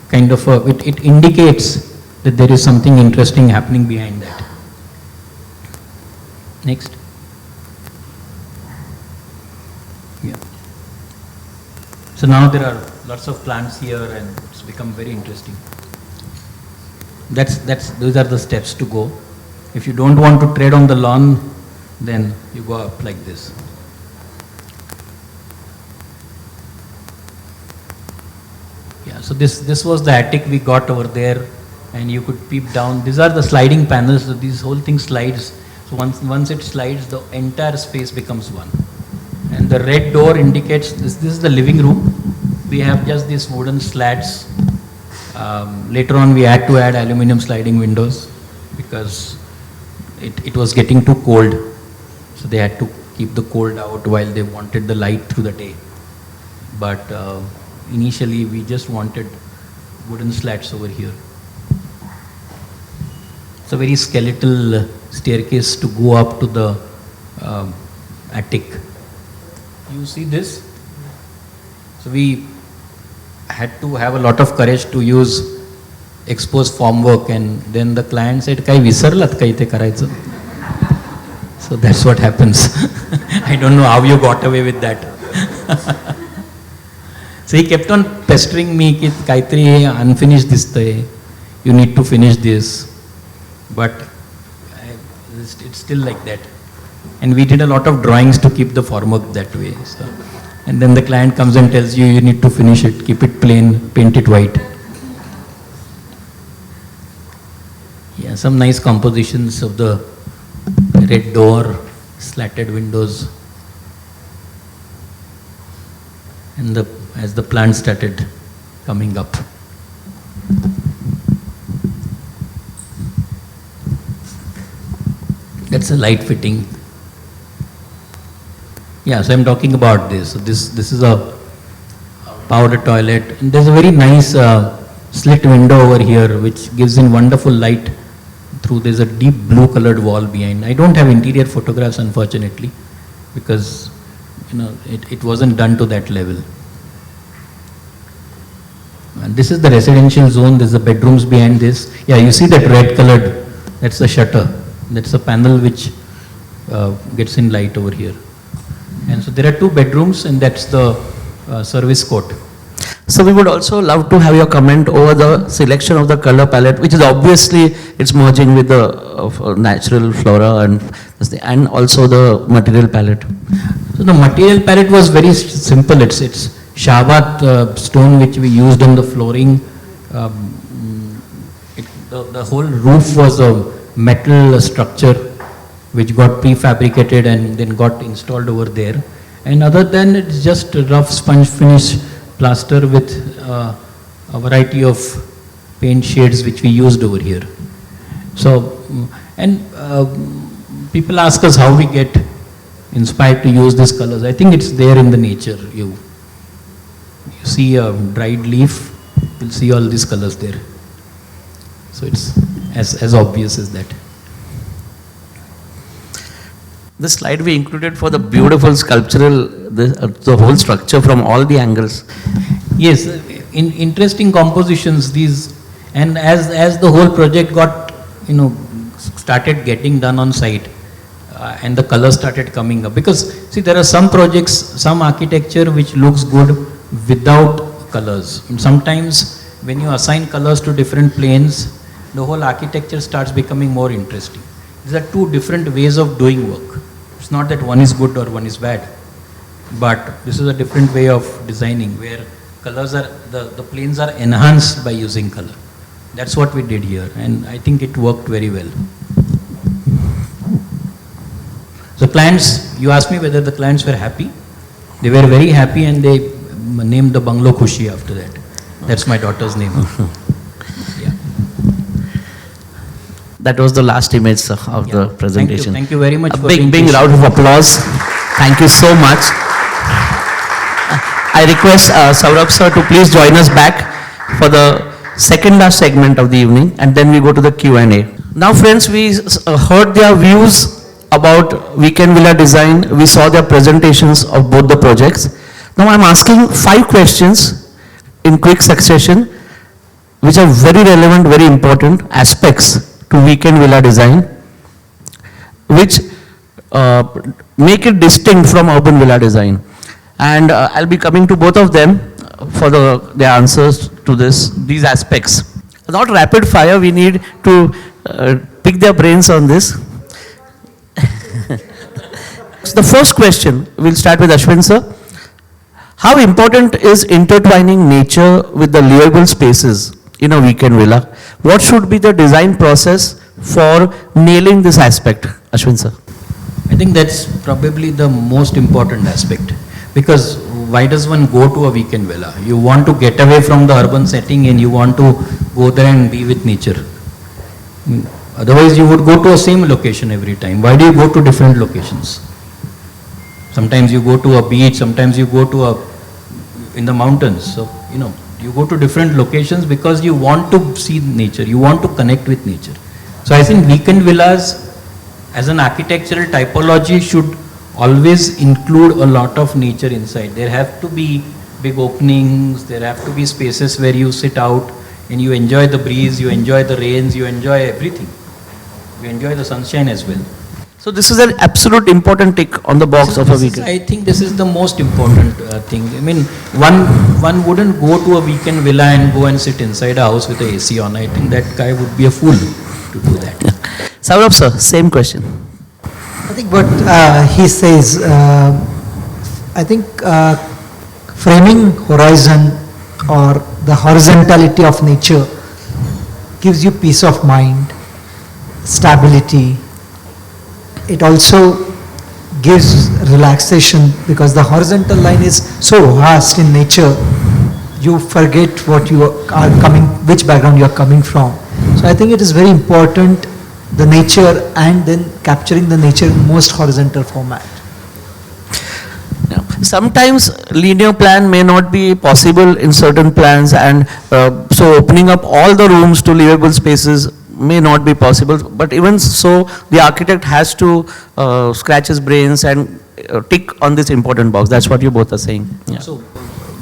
kind of it indicates that there is something interesting happening behind that. Next. Yeah. So now there are lots of plants here, and it's become very interesting. Those are the steps to go. If you don't want to tread on the lawn, then you go up like this. Yeah, so this was the attic we got over there, and you could peep down. These are the sliding panels, so this whole thing slides. So once it slides, the entire space becomes one. And the red door indicates this is the living room. We have just these wooden slats. Later on we had to add aluminum sliding windows because it was getting too cold. So they had to keep the cold out while they wanted the light through the day. But initially we just wanted wooden slats over here. It's a very skeletal staircase to go up to the attic. You see this? So we had to have a lot of courage to use exposed formwork, and then the client said, "Kai visarlat kai te karaycho." So that's what happens. I don't know how you got away with that. So he kept on pestering me, "Ki kaitri unfinished this day, you need to finish this." But it's still like that. And we did a lot of drawings to keep the formwork that way. So. And then the client comes and tells you, you need to finish it, keep it plain, paint it white. Yeah, some nice compositions of the red door, slatted windows. And as the plant started coming up. That's a light fitting. Yeah, so I'm talking about this. So this is a powder toilet, and there's a very nice slit window over here which gives in wonderful light through. There's a deep blue colored wall behind. I don't have interior photographs, unfortunately, because it wasn't done to that level. And this is the residential zone. There's the bedrooms behind this. Yeah, you see that red colored, that's the shutter. That's a panel which gets in light over here. And so there are 2 bedrooms, and that's the service court. So we would also love to have your comment over the selection of the color palette, which is obviously it's merging with the natural flora and also the material palette. So the material palette was very simple. It's Shahbat stone which we used on the flooring. The whole roof was a metal structure which got prefabricated and then got installed over there. And other than it's just a rough sponge finish plaster with a variety of paint shades which we used over here. So, and people ask us how we get inspired to use these colors. I think it's there in the nature. You see a dried leaf, you'll see all these colors there. So it's as obvious as that. The slide we included for the beautiful sculptural, the whole structure from all the angles. Yes, interesting compositions these, and as the whole project got, started getting done on site, and the colors started coming up. Because see, there are some projects, some architecture which looks good without colors. And sometimes when you assign colors to different planes, the whole architecture starts becoming more interesting. These are 2 different ways of doing work. It's not that one is good or one is bad, but this is a different way of designing where colors are, the planes are enhanced by using color. That's what we did here, and I think it worked very well. So clients, you asked me whether the clients were happy. They were very happy, and they named the bungalow Khushi after that. That's my daughter's name. Yeah. That was the last image, sir, of the presentation. Thank you very much A for big, being big patient. round of applause. Thank you so much. I request Saurabh sir to please join us back for the second last segment of the evening, and then we go to the Q&A. Now friends, we heard their views about Weekend Villa Design. We saw their presentations of both the projects. Now I'm asking 5 questions in quick succession, which are very relevant, very important aspects to Weekend Villa Design, which make it distinct from urban villa design. And I'll be coming to both of them for their answers to these aspects. Not rapid fire, we need to pick their brains on this. So the first question, we'll start with Ashwin sir. How important is intertwining nature with the livable spaces in a weekend villa? What should be the design process for nailing this aspect? Ashwin sir. I think that's probably the most important aspect, because why does one go to a weekend villa? You want to get away from the urban setting and you want to go there and be with nature. Otherwise you would go to a same location every time. Why do you go to different locations? Sometimes you go to a beach, sometimes you go to in the mountains. So, you go to different locations because you want to see nature, you want to connect with nature. So I think weekend villas as an architectural typology should always include a lot of nature inside. There have to be big openings, there have to be spaces where you sit out and you enjoy the breeze, you enjoy the rains, you enjoy everything. You enjoy the sunshine as well. So this is an absolute important tick on the box of a weekend. I think this is the most important thing. I mean, one wouldn't go to a weekend villa and go and sit inside a house with a AC on. I think that guy would be a fool to do that. Saurabh sir, same question. I think what he says, I think framing horizon or the horizontality of nature gives you peace of mind, stability. It also gives relaxation because the horizontal line is so vast in nature, you forget what you are coming, which background you are coming from. So I think it is very important, the nature and then capturing the nature in most horizontal format. Sometimes linear plan may not be possible in certain plans, and so opening up all the rooms to livable spaces may not be possible, but even so the architect has to scratch his brains and tick on this important box. That's what you both are saying. Yeah. So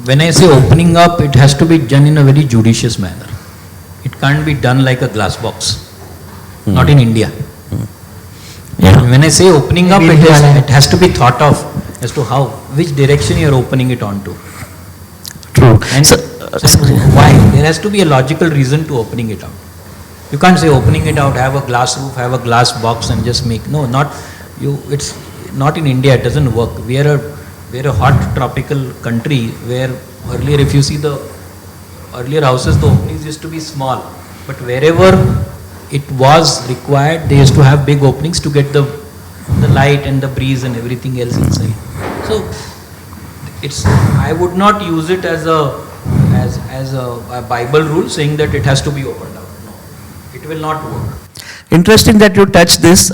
when I say opening up, it has to be done in a very judicious manner. It can't be done like a glass box. Not in India. Yeah. When I say opening up, Maybe it has to be thought of as to which direction you are opening it onto. True. And why? There has to be a logical reason to opening it out. You can't say opening it out, have a glass roof, have a glass box and just make, no, not you, it's not in India, it doesn't work. We're a hot tropical country where earlier, if you see the earlier houses, the openings used to be small, but wherever it was required, they used to have big openings to get the light and the breeze and everything else inside. So I would not use it as a Bible rule saying that it has to be opened out. No, it will not work. Interesting that you touch this.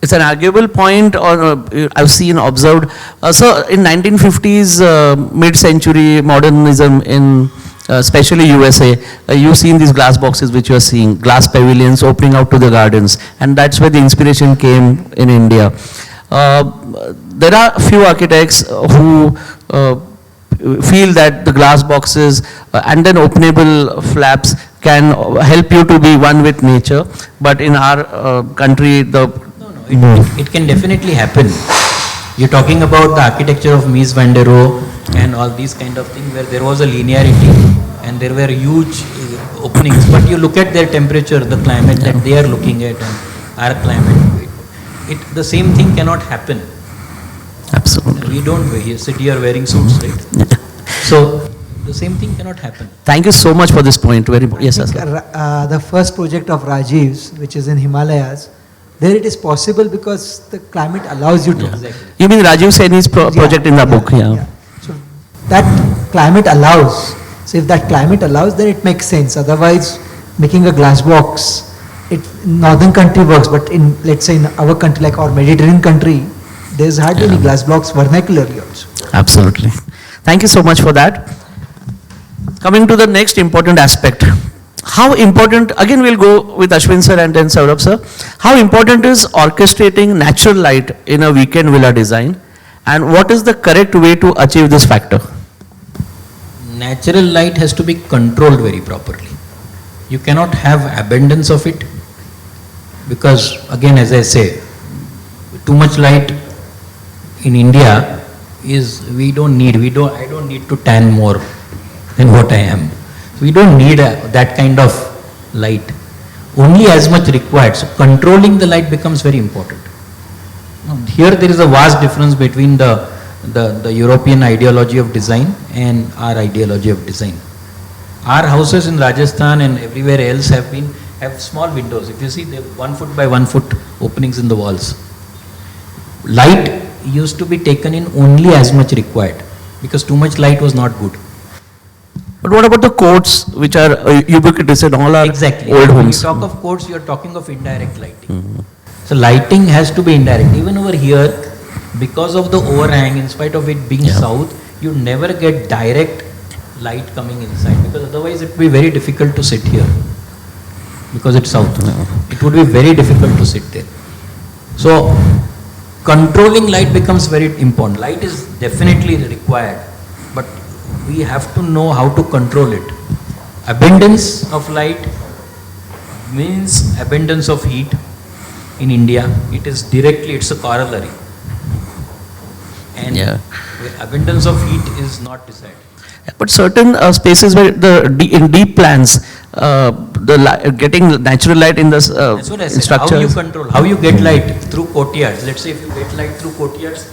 It's an arguable point, or I've seen, observed. So in 1950s, mid-century modernism in especially USA, you've seen these glass boxes which you are seeing, glass pavilions opening out to the gardens, and that's where the inspiration came in India. There are a few architects who feel that the glass boxes and then openable flaps can help you to be one with nature, but in our country, It can definitely happen. You're talking about the architecture of Mies van der Rohe and all these kind of things where there was a linearity and there were huge openings, but you look at their temperature, the climate that they are looking at and our climate, the same thing cannot happen. Absolutely. We don't sit here wearing suits, right? So the same thing cannot happen. Thank you so much for this point. Very yes, sir. The first project of Rajiv's, which is in Himalayas, there it is possible because the climate allows you to. Exactly. You mean Rajiv Saini's project in the book? Yeah. So that climate allows. So if that climate allows, then it makes sense. Otherwise, making a glass box, northern country works, but in, let's say in our country, like our Mediterranean country, there's hardly any glass blocks vernacularly also. Absolutely. Thank you so much for that. Coming to the next important aspect. How important, again we'll go with Ashwin sir and then Saurabh sir. How important is orchestrating natural light in a weekend villa design, and what is the correct way to achieve this factor? Natural light has to be controlled very properly. You cannot have abundance of it, because again, as I say, too much light in India is I don't need to tan more than what I am. We don't need that kind of light. Only as much required. So controlling the light becomes very important. Now, here there is a vast difference between the European ideology of design and our ideology of design. Our houses in Rajasthan and everywhere else have small windows. If you see, they have 1 foot by 1 foot openings in the walls. Light used to be taken in only as much required, because too much light was not good. But what about the courts which are ubiquitous in all our Exactly. old When homes? you talk of courts, you are talking of indirect lighting. So lighting has to be indirect. Even over here, because of the overhang, in spite of it being south, you never get direct light coming inside, because otherwise it would be very difficult to sit here, because it's south. It would be very difficult to sit there. So controlling light becomes very important. Light is definitely required, but we have to know how to control it. Abundance of light means abundance of heat. In India, it's a corollary. And abundance of heat is not decided. But certain spaces where in deep plans, getting natural light in the That's what I said. structures. How you control, how you get light through courtyards. Let's say if you get light through courtyards,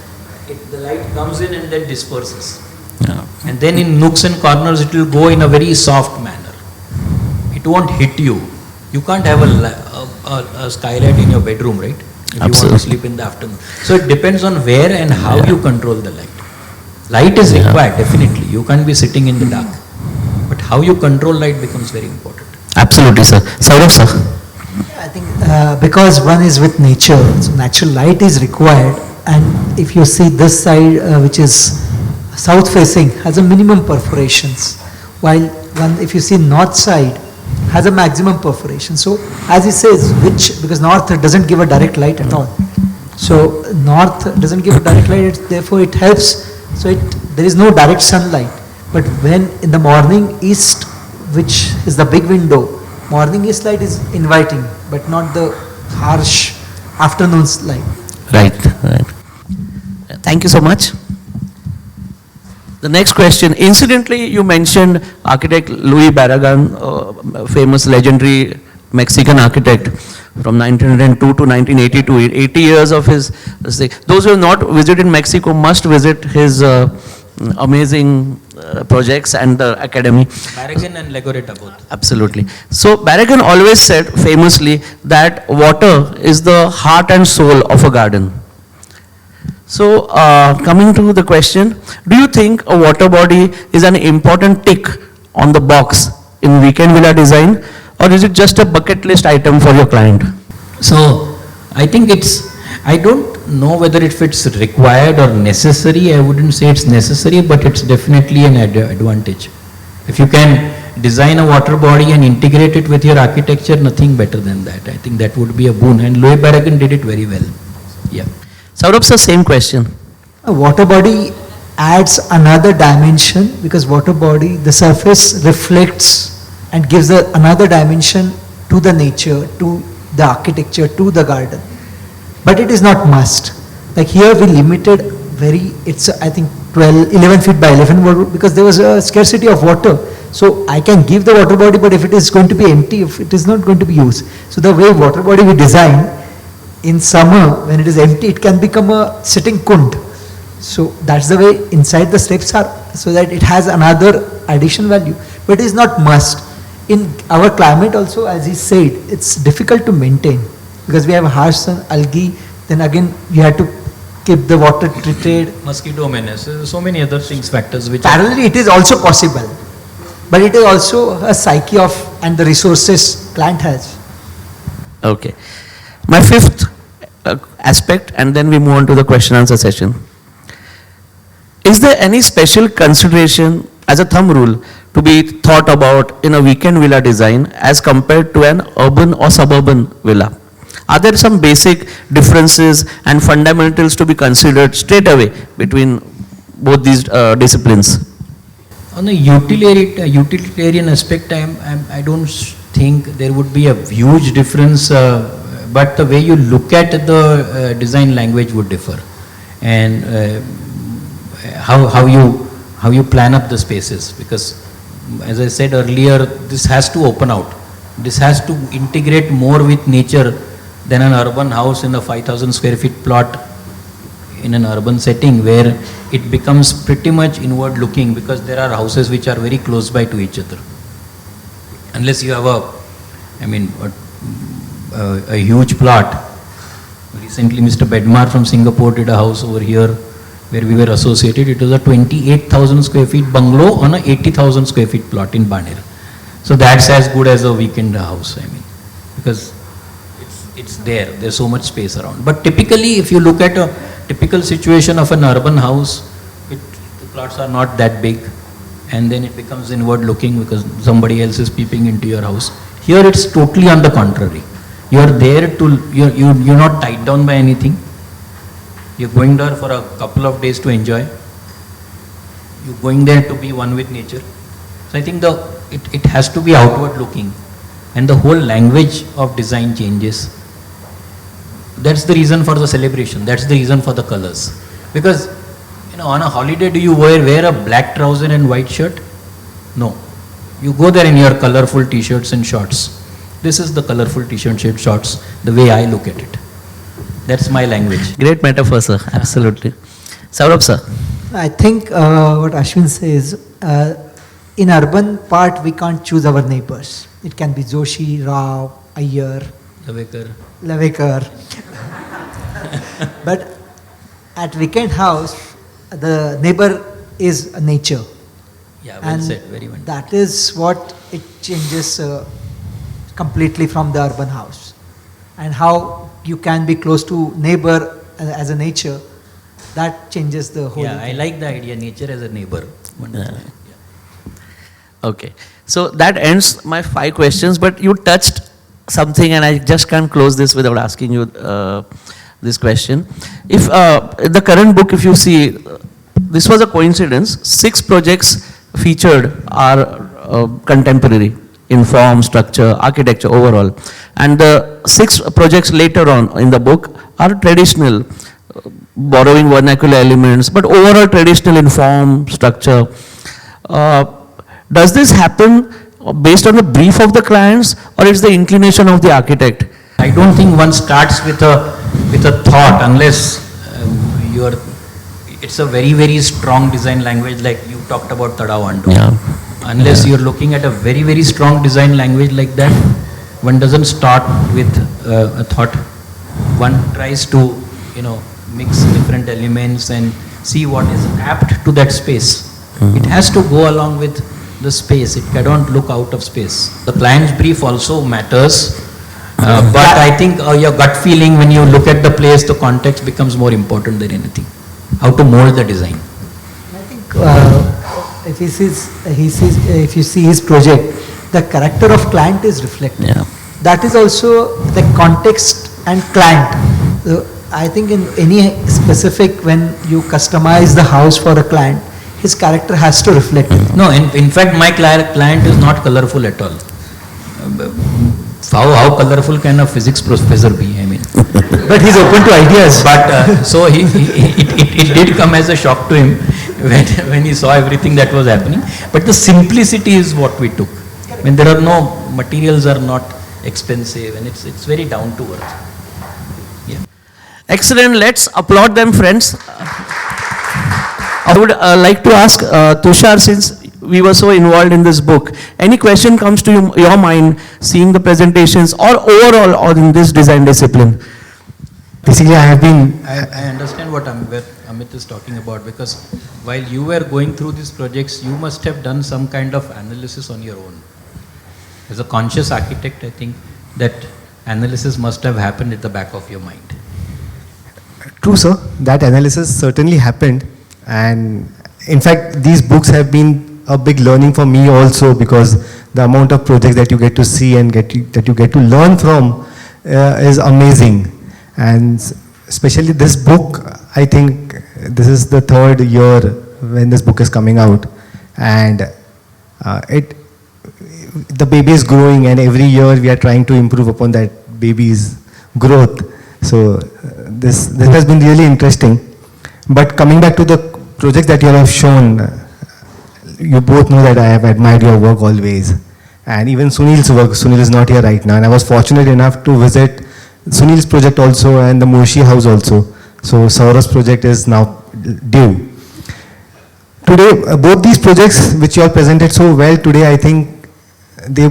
the light comes in and then disperses. Yeah. And then in nooks and corners, it will go in a very soft manner. It won't hit you. You can't have a skylight in your bedroom, right? If you want Absolutely. to sleep in the afternoon. So it depends on where and how you control the light. Light is required, definitely. You can't be sitting in the dark. But how you control light becomes very important. Absolutely, sir. Saurabh, sir. I think because one is with nature, so natural light is required, and if you see this side, which is south facing, has a minimum perforations, while one, if you see north side, has a maximum perforation. So as he says, because north doesn't give a direct light at all. So north doesn't give a direct light, therefore it helps. So there is no direct sunlight. But when in the morning, east, which is the big window, morning east light is inviting, but not the harsh afternoon's light. Right. Thank you so much. The next question. Incidentally, you mentioned architect Luis Barragan, famous legendary Mexican architect from 1902 to 1982. 80 years of his. Those who have not visited Mexico must visit his amazing projects and the academy. Barragan and Legoretta both. Absolutely. So Barragan always said famously that water is the heart and soul of a garden. So coming to the question, do you think a water body is an important tick on the box in weekend villa design, or is it just a bucket list item for your client? So I think I don't know whether if it's required or necessary. I wouldn't say it's necessary, but it's definitely an advantage. If you can design a water body and integrate it with your architecture, nothing better than that. I think that would be a boon, and Luis Barragan did it very well. Yeah. Saurabh sir, same question. A water body adds another dimension, because water body, the surface reflects and gives another dimension to the nature, to the architecture, to the garden. But it is not must. Like here we limited it's I think 11 feet by 11 because there was a scarcity of water. So I can give the water body, but if it is going to be empty, if it is not going to be used. So the way water body we design, in summer, when it is empty, it can become a sitting kund. So that's the way inside the steps are, so that it has another addition value. But it is not must. In our climate also, as he said, it's difficult to maintain because we have harsh sun, algae, then again you have to keep the water treated. Mosquito menace, so many other things, factors which are... Parallelly, it is also possible, but it is also a psyche of and the resources client has. Okay. My fifth aspect, and then we move on to the question answer session. Is there any special consideration as a thumb rule to be thought about in a weekend villa design as compared to an urban or suburban villa? Are there some basic differences and fundamentals to be considered straight away between both these disciplines? On the utilitarian aspect, I don't think there would be a huge difference, but the way you look at the design language would differ, and how you plan up the spaces. Because, as I said earlier, this has to open out. This has to integrate more with nature than an urban house in a 5,000 square feet plot in an urban setting, where it becomes pretty much inward looking, because there are houses which are very close by to each other. Unless you have a huge plot. Recently Mr. Bedmar from Singapore did a house over here where we were associated. It was a 28,000 square feet bungalow on a 80,000 square feet plot in Baner. So that's as good as a weekend house, because it's there's so much space around. But typically, if you look at a typical situation of an urban house, the plots are not that big, and then it becomes inward looking because somebody else is peeping into your house. Here it's totally on the contrary. You're there you're not tied down by anything. You're going there for a couple of days to enjoy. You're going there to be one with nature. So I think it has to be outward looking, and the whole language of design changes. That's the reason for the celebration. That's the reason for the colors. Because, on a holiday, do you wear a black trouser and white shirt? No. You go there in your colorful t-shirts and shorts. This is the colorful t-shirt and shorts, the way I look at it. That's my language. Great metaphor, sir. Absolutely. Saurabh, sir. I think what Ashwin says, in urban part we can't choose our neighbors. It can be Joshi, Rao, Iyer, Lavekar. But at weekend house, the neighbor is nature. Yeah, well And said, very well. that is what it changes completely from the urban house. And how you can be close to neighbor as a nature, that changes the whole Yeah, I thing. like the idea, nature as a neighbor. Wonderful. Okay. So that ends my 5 questions, but you touched something and I just can't close this without asking you this question. If in the current book, if you see, this was a coincidence. 6 projects featured are contemporary in form, structure, architecture overall. And the 6 projects later on in the book are traditional, borrowing vernacular elements, but overall traditional in form, structure. Does this happen based on the brief of the clients, or it's the inclination of the architect? I don't think one starts with a thought unless it's a very, very strong design language, like you talked about Tadavando. Yeah. Unless you're looking at a very, very strong design language like that, one doesn't start with a thought. One tries to, mix different elements and see what is apt to that space. It has to go along with the space. It cannot look out of space. The client's brief also matters, but I think your gut feeling when you look at the place, the context becomes more important than anything. How to mold the design. I think if you see his project, the character of client is reflected. Yeah. That is also the context and client. I think in any specific, when you customize the house for a client, his character has to reflect it. No, in fact, my client is not colorful at all. How colorful can a physics professor be? But he's open to ideas. But so it did come as a shock to him when he saw everything that was happening. But the simplicity is what we took. When there are no materials, are not expensive, and it's very down to earth. Yeah. Excellent. Let's applaud them, friends. I would like to ask Tushar, since we were so involved in this book, any question comes to your mind, seeing the presentations or overall or in this design discipline? Basically, I understand what Amit is talking about, because while you were going through these projects, you must have done some kind of analysis on your own. As a conscious architect, I think that analysis must have happened at the back of your mind. True, sir. That analysis certainly happened. And in fact, these books have been a big learning for me also, because the amount of projects that you get to see and that you get to learn from is amazing. And especially this book, I think this is the third year when this book is coming out. And the baby is growing, and every year we are trying to improve upon that baby's growth. So this has been really interesting. But coming back to the projects that you have shown, you both know that I have admired your work always. And even Sunil's work. Sunil is not here right now, and I was fortunate enough to visit Sunil's project also and the Murshi house also. So Saurav's project is now due. Today, both these projects which you all presented so well today, I think they,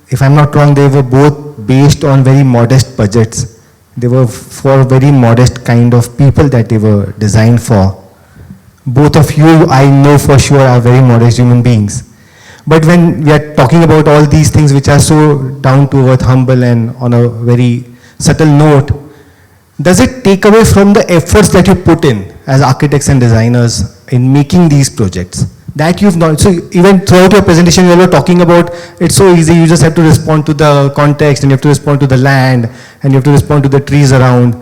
if I'm not wrong, they were both based on very modest budgets. They were for very modest kind of people that they were designed for. Both of you, I know for sure, are very modest human beings. But when we are talking about all these things which are so down to earth, humble, and on a very subtle note, does it take away from the efforts that you put in as architects and designers in making these projects? That you've not, so even throughout your presentation you were talking about it's so easy, you just have to respond to the context, and you have to respond to the land, and you have to respond to the trees around.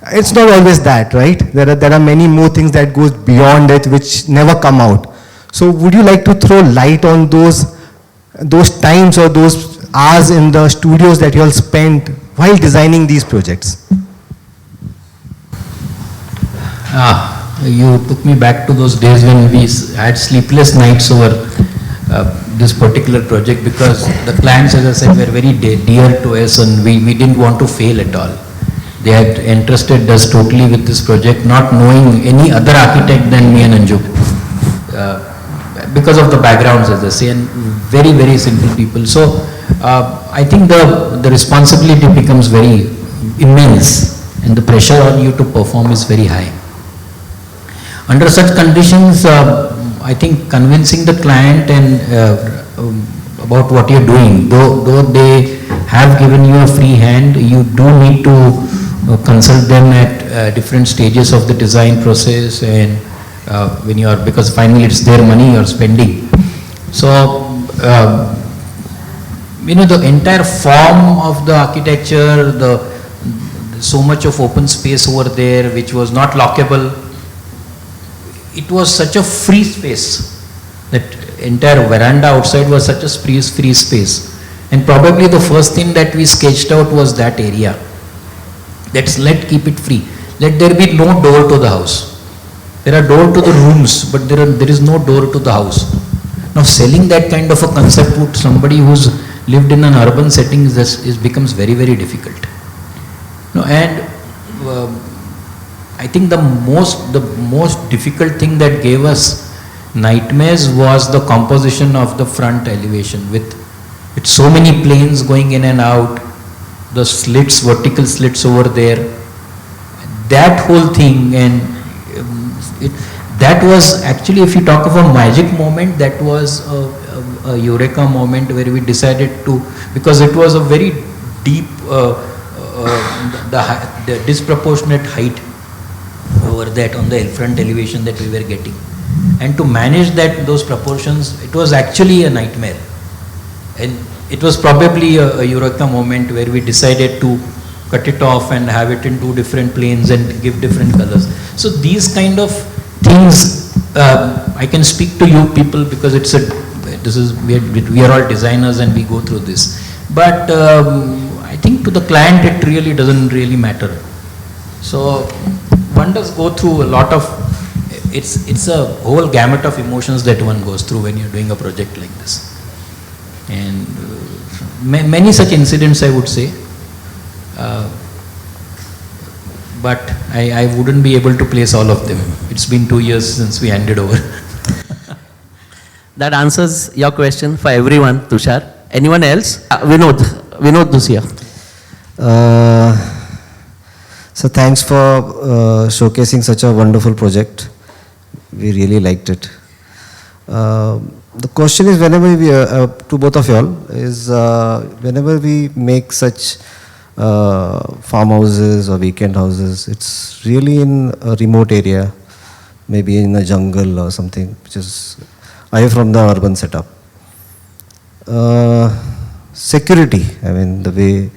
It's not always that, right? There are many more things that goes beyond it which never come out. So would you like to throw light on those times or those hours in the studios that you all spent while designing these projects? You took me back to those days when we had sleepless nights over this particular project, because the clients, as I said, were very dear to us, and we didn't want to fail at all. They had entrusted us totally with this project, not knowing any other architect than me and Anju, because of the backgrounds, as I say, and very, very simple people. So I think the responsibility becomes very immense, and the pressure on you to perform is very high. Under such conditions, I think convincing the client and about what you're doing, though they have given you a free hand, you do need to consult them at different stages of the design process, and when you are, because finally it's their money you're spending. So, the entire form of the architecture, so much of open space over there which was not lockable. It was such a free space. That entire veranda outside was such a free space. And probably the first thing that we sketched out was that area. Keep it free. Let there be no door to the house. There are doors to the rooms, but there is no door to the house. Now selling that kind of a concept to somebody who's lived in an urban setting becomes very, very difficult. I think the most difficult thing that gave us nightmares was the composition of the front elevation with so many planes going in and out, the slits, vertical slits over there, that whole thing. And that was actually, if you talk of a magic moment, that was a eureka moment where we decided to, because it was a very deep, the disproportionate height over that on the front elevation that we were getting, and to manage those proportions, it was actually a nightmare. And it was probably a eureka moment where we decided to cut it off and have it in two different planes and give different colors. So these kind of things, I can speak to you people, because we are all designers and we go through this. But I think to the client it really doesn't really matter. So one does go through a lot of, it's a whole gamut of emotions that one goes through when you're doing a project like this. And many such incidents, I would say. but I wouldn't be able to place all of them. It's been 2 years since we handed over. That answers your question for everyone, Tushar. Anyone else? Vinod Dusia. So thanks for showcasing such a wonderful project. We really liked it. The question is, whenever we, to both of y'all, is whenever we make such farmhouses or weekend houses, it's really in a remote area, maybe in a jungle or something, which is away from the urban setup. Security, I mean, the way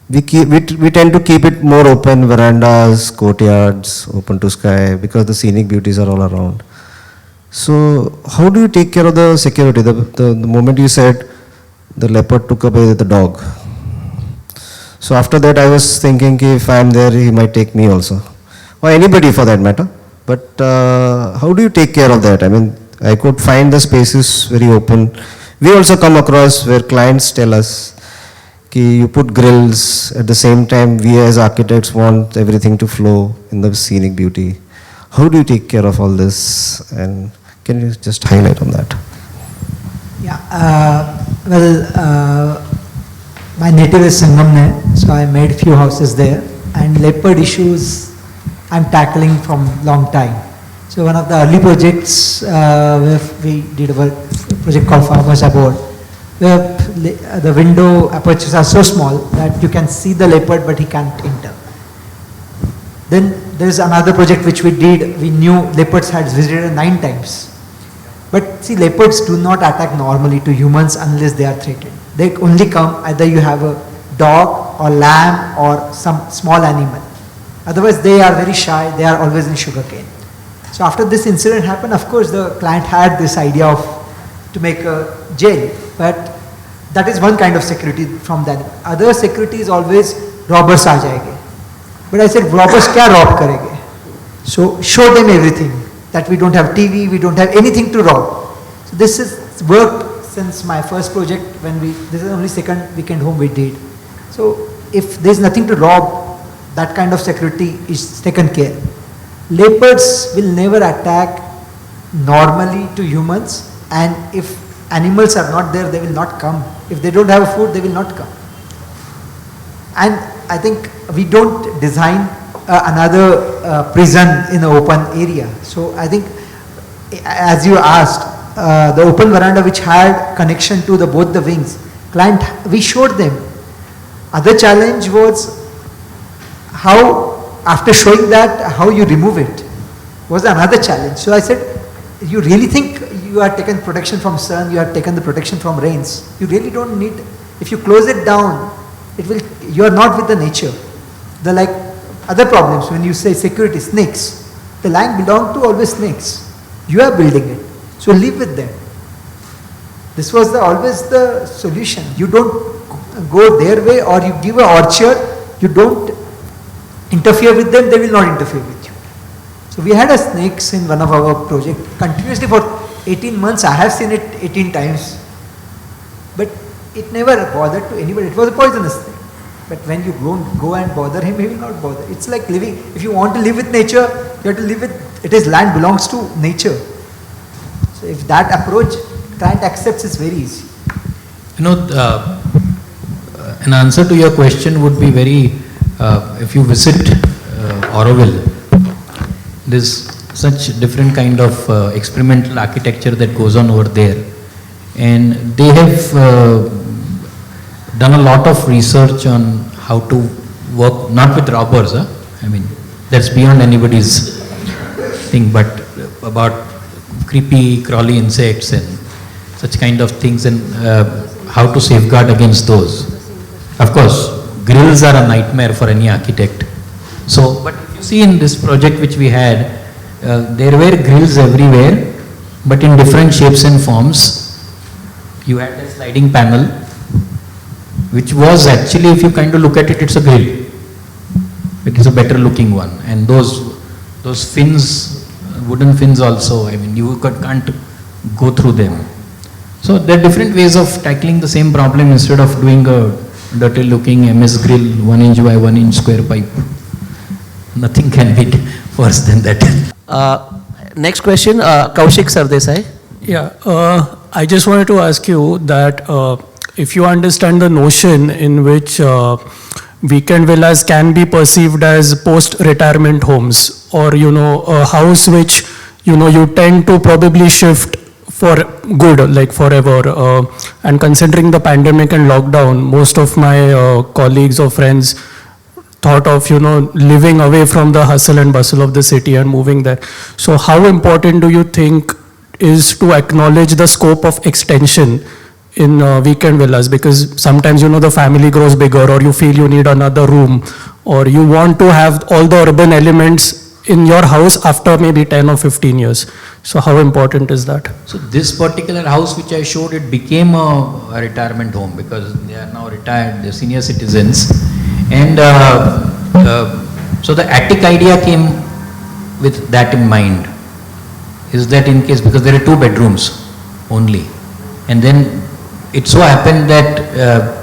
we tend to keep it more open, verandas, courtyards, open to sky, because the scenic beauties are all around. So how do you take care of the security? The moment you said the leopard took away the dog. So after that I was thinking, if I am there, he might take me also, or anybody for that matter. But how do you take care of that? I mean, I could find the spaces very open. We also come across where clients tell us, you put grills, at the same time we as architects want everything to flow in the scenic beauty. How do you take care of all this, and can you just highlight on that? Yeah, my native is Sangamner, so I made few houses there, and leopard issues I'm tackling from long time. So one of the early projects where we did a project called Farmers Abode, where the window apertures are so small that you can see the leopard but he can't enter. Then there is another project which we did. We knew leopards had visited 9 times. But see, leopards do not attack normally to humans unless they are threatened. They only come either you have a dog or lamb or some small animal. Otherwise they are very shy, they are always in sugarcane. So after this incident happened, of course the client had this idea of to make a jail, but that is one kind of security from that. Other security is always robbers aa jayenge. But I said, robbers kya rob karenge? So show them everything, that we don't have TV, we don't have anything to rob. So this has worked since my first project when this is only second weekend home we did. So if there's nothing to rob, that kind of security is taken care. Leopards will never attack normally to humans, and if animals are not there, they will not come. If they don't have food, they will not come. And I think we don't design another prison in an open area. So I think, as you asked, the open veranda which had connection to both the wings, client, we showed them. Other challenge was how, after showing that, how you remove it was another challenge. So I said, you really think you are taken protection from sun, you are taken the protection from rains. You really don't need, if you close it down, you are not with the nature. The like other problems, when you say security, snakes, the land belongs to always snakes. You are building it, so live with them. This was always the solution. You don't go their way, or you give an orchard, you don't interfere with them, they will not interfere with you. So we had a snakes in one of our projects continuously for 18 months. I have seen it 18 times, but it never bothered to anybody. It was a poisonous thing. But when you don't go and bother him, he will not bother. It's like living. If you want to live with nature, you have to live with, it is land belongs to nature. So if that approach client accepts, it's very easy. You know, an answer to your question would be very, if you visit Auroville, there's such different kind of experimental architecture that goes on over there. And they have done a lot of research on how to work, not with robbers, I mean, that's beyond anybody's thing, but about creepy, crawly insects and such kind of things, and how to safeguard against those. Of course, grills are a nightmare for any architect. So, but if you see in this project which we had, there were grills everywhere, but in different shapes and forms. You had a sliding panel, which was actually, if you kind of look at it, it's a grill. It is a better looking one. And those fins, wooden fins also, I mean, you can't go through them. So there are different ways of tackling the same problem. Instead of doing a dirty looking MS grill, 1 inch by 1 inch square pipe. Nothing can be worse than that. Next question, Kaushik Sardesai. Yeah, I just wanted to ask you that if you understand the notion in which weekend villas can be perceived as post-retirement homes, or a house which you tend to probably shift for good, like forever. And considering the pandemic and lockdown, most of my colleagues or friends thought of living away from the hustle and bustle of the city and moving there. So how important do you think is to acknowledge the scope of extension in weekend villas? Because sometimes the family grows bigger, or you feel you need another room, or you want to have all the urban elements in your house after maybe 10 or 15 years. So how important is that? So this particular house which I showed, it became a retirement home because they are now retired, they're senior citizens. And so the attic idea came with that in mind. Is that in case, because there are 2 bedrooms only. And then it so happened that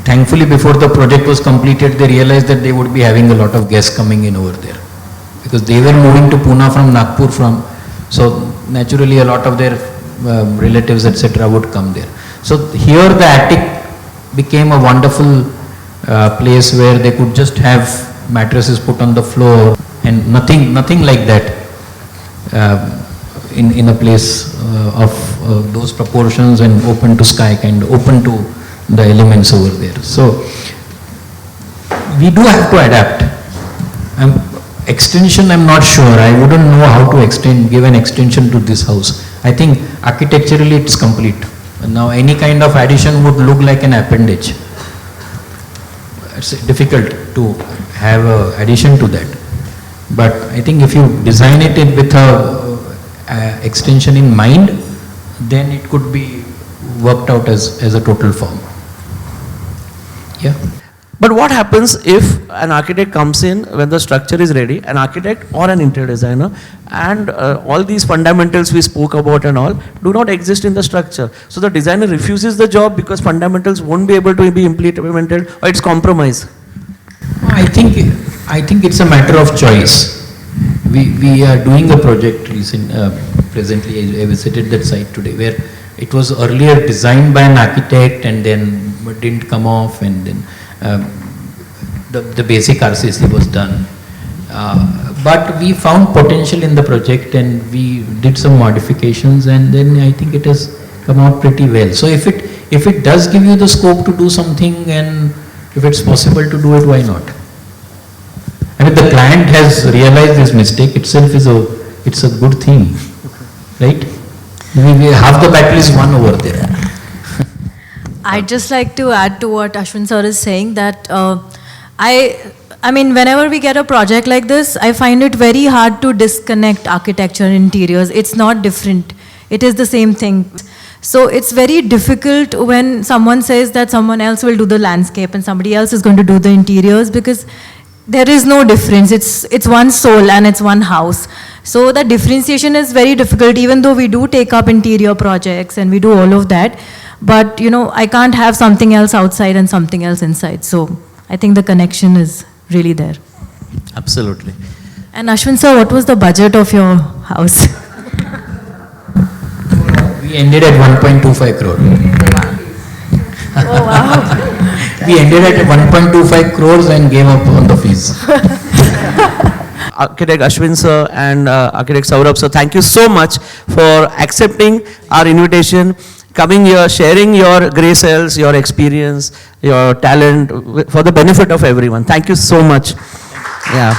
thankfully before the project was completed, they realized that they would be having a lot of guests coming in over there. Because they were moving to Pune from Nagpur so naturally a lot of their relatives etc. would come there. So here the attic became a wonderful place where they could just have mattresses put on the floor and nothing like that in a place of those proportions and open to sky, kind of open to the elements over there. So we do have to adapt. Extension, I'm not sure. I wouldn't know how to give an extension to this house. I think architecturally it's complete. Now any kind of addition would look like an appendage. It's difficult to have an addition to that. But I think if you design it with a extension in mind, then it could be worked out as a total form. Yeah. But what happens if an architect comes in when the structure is ready, an architect or an interior designer, and all these fundamentals we spoke about and all do not exist in the structure. So the designer refuses the job because fundamentals won't be able to be implemented, or it's compromise. I think it's a matter of choice. We are doing a project presently. I visited that site today where it was earlier designed by an architect and then didn't come off, and then the basic RCC was done. But we found potential in the project and we did some modifications, and then I think it has come out pretty well. So if it does give you the scope to do something, and if it's possible to do it, why not? I mean, the client has realized this mistake itself it's a good thing, right? Half the battle is won over there. I'd just like to add to what Ashwin sir is saying that I mean, whenever we get a project like this, I find it very hard to disconnect architecture and interiors. It's not different. It is the same thing. So it's very difficult when someone says that someone else will do the landscape and somebody else is going to do the interiors, because there is no difference. It's one soul and it's one house. So the differentiation is very difficult, even though we do take up interior projects and we do all of that. But, I can't have something else outside and something else inside. So I think the connection is really there. Absolutely. And Ashwin sir, what was the budget of your house? We ended at 1.25 crore. Oh, wow. We ended at 1.25 crores and gave up on the fees. Architect Ashwin sir and Architect Saurabh sir, thank you so much for accepting our invitation, coming here, sharing your grey cells, your experience, your talent for the benefit of everyone. Thank you so much. Yeah.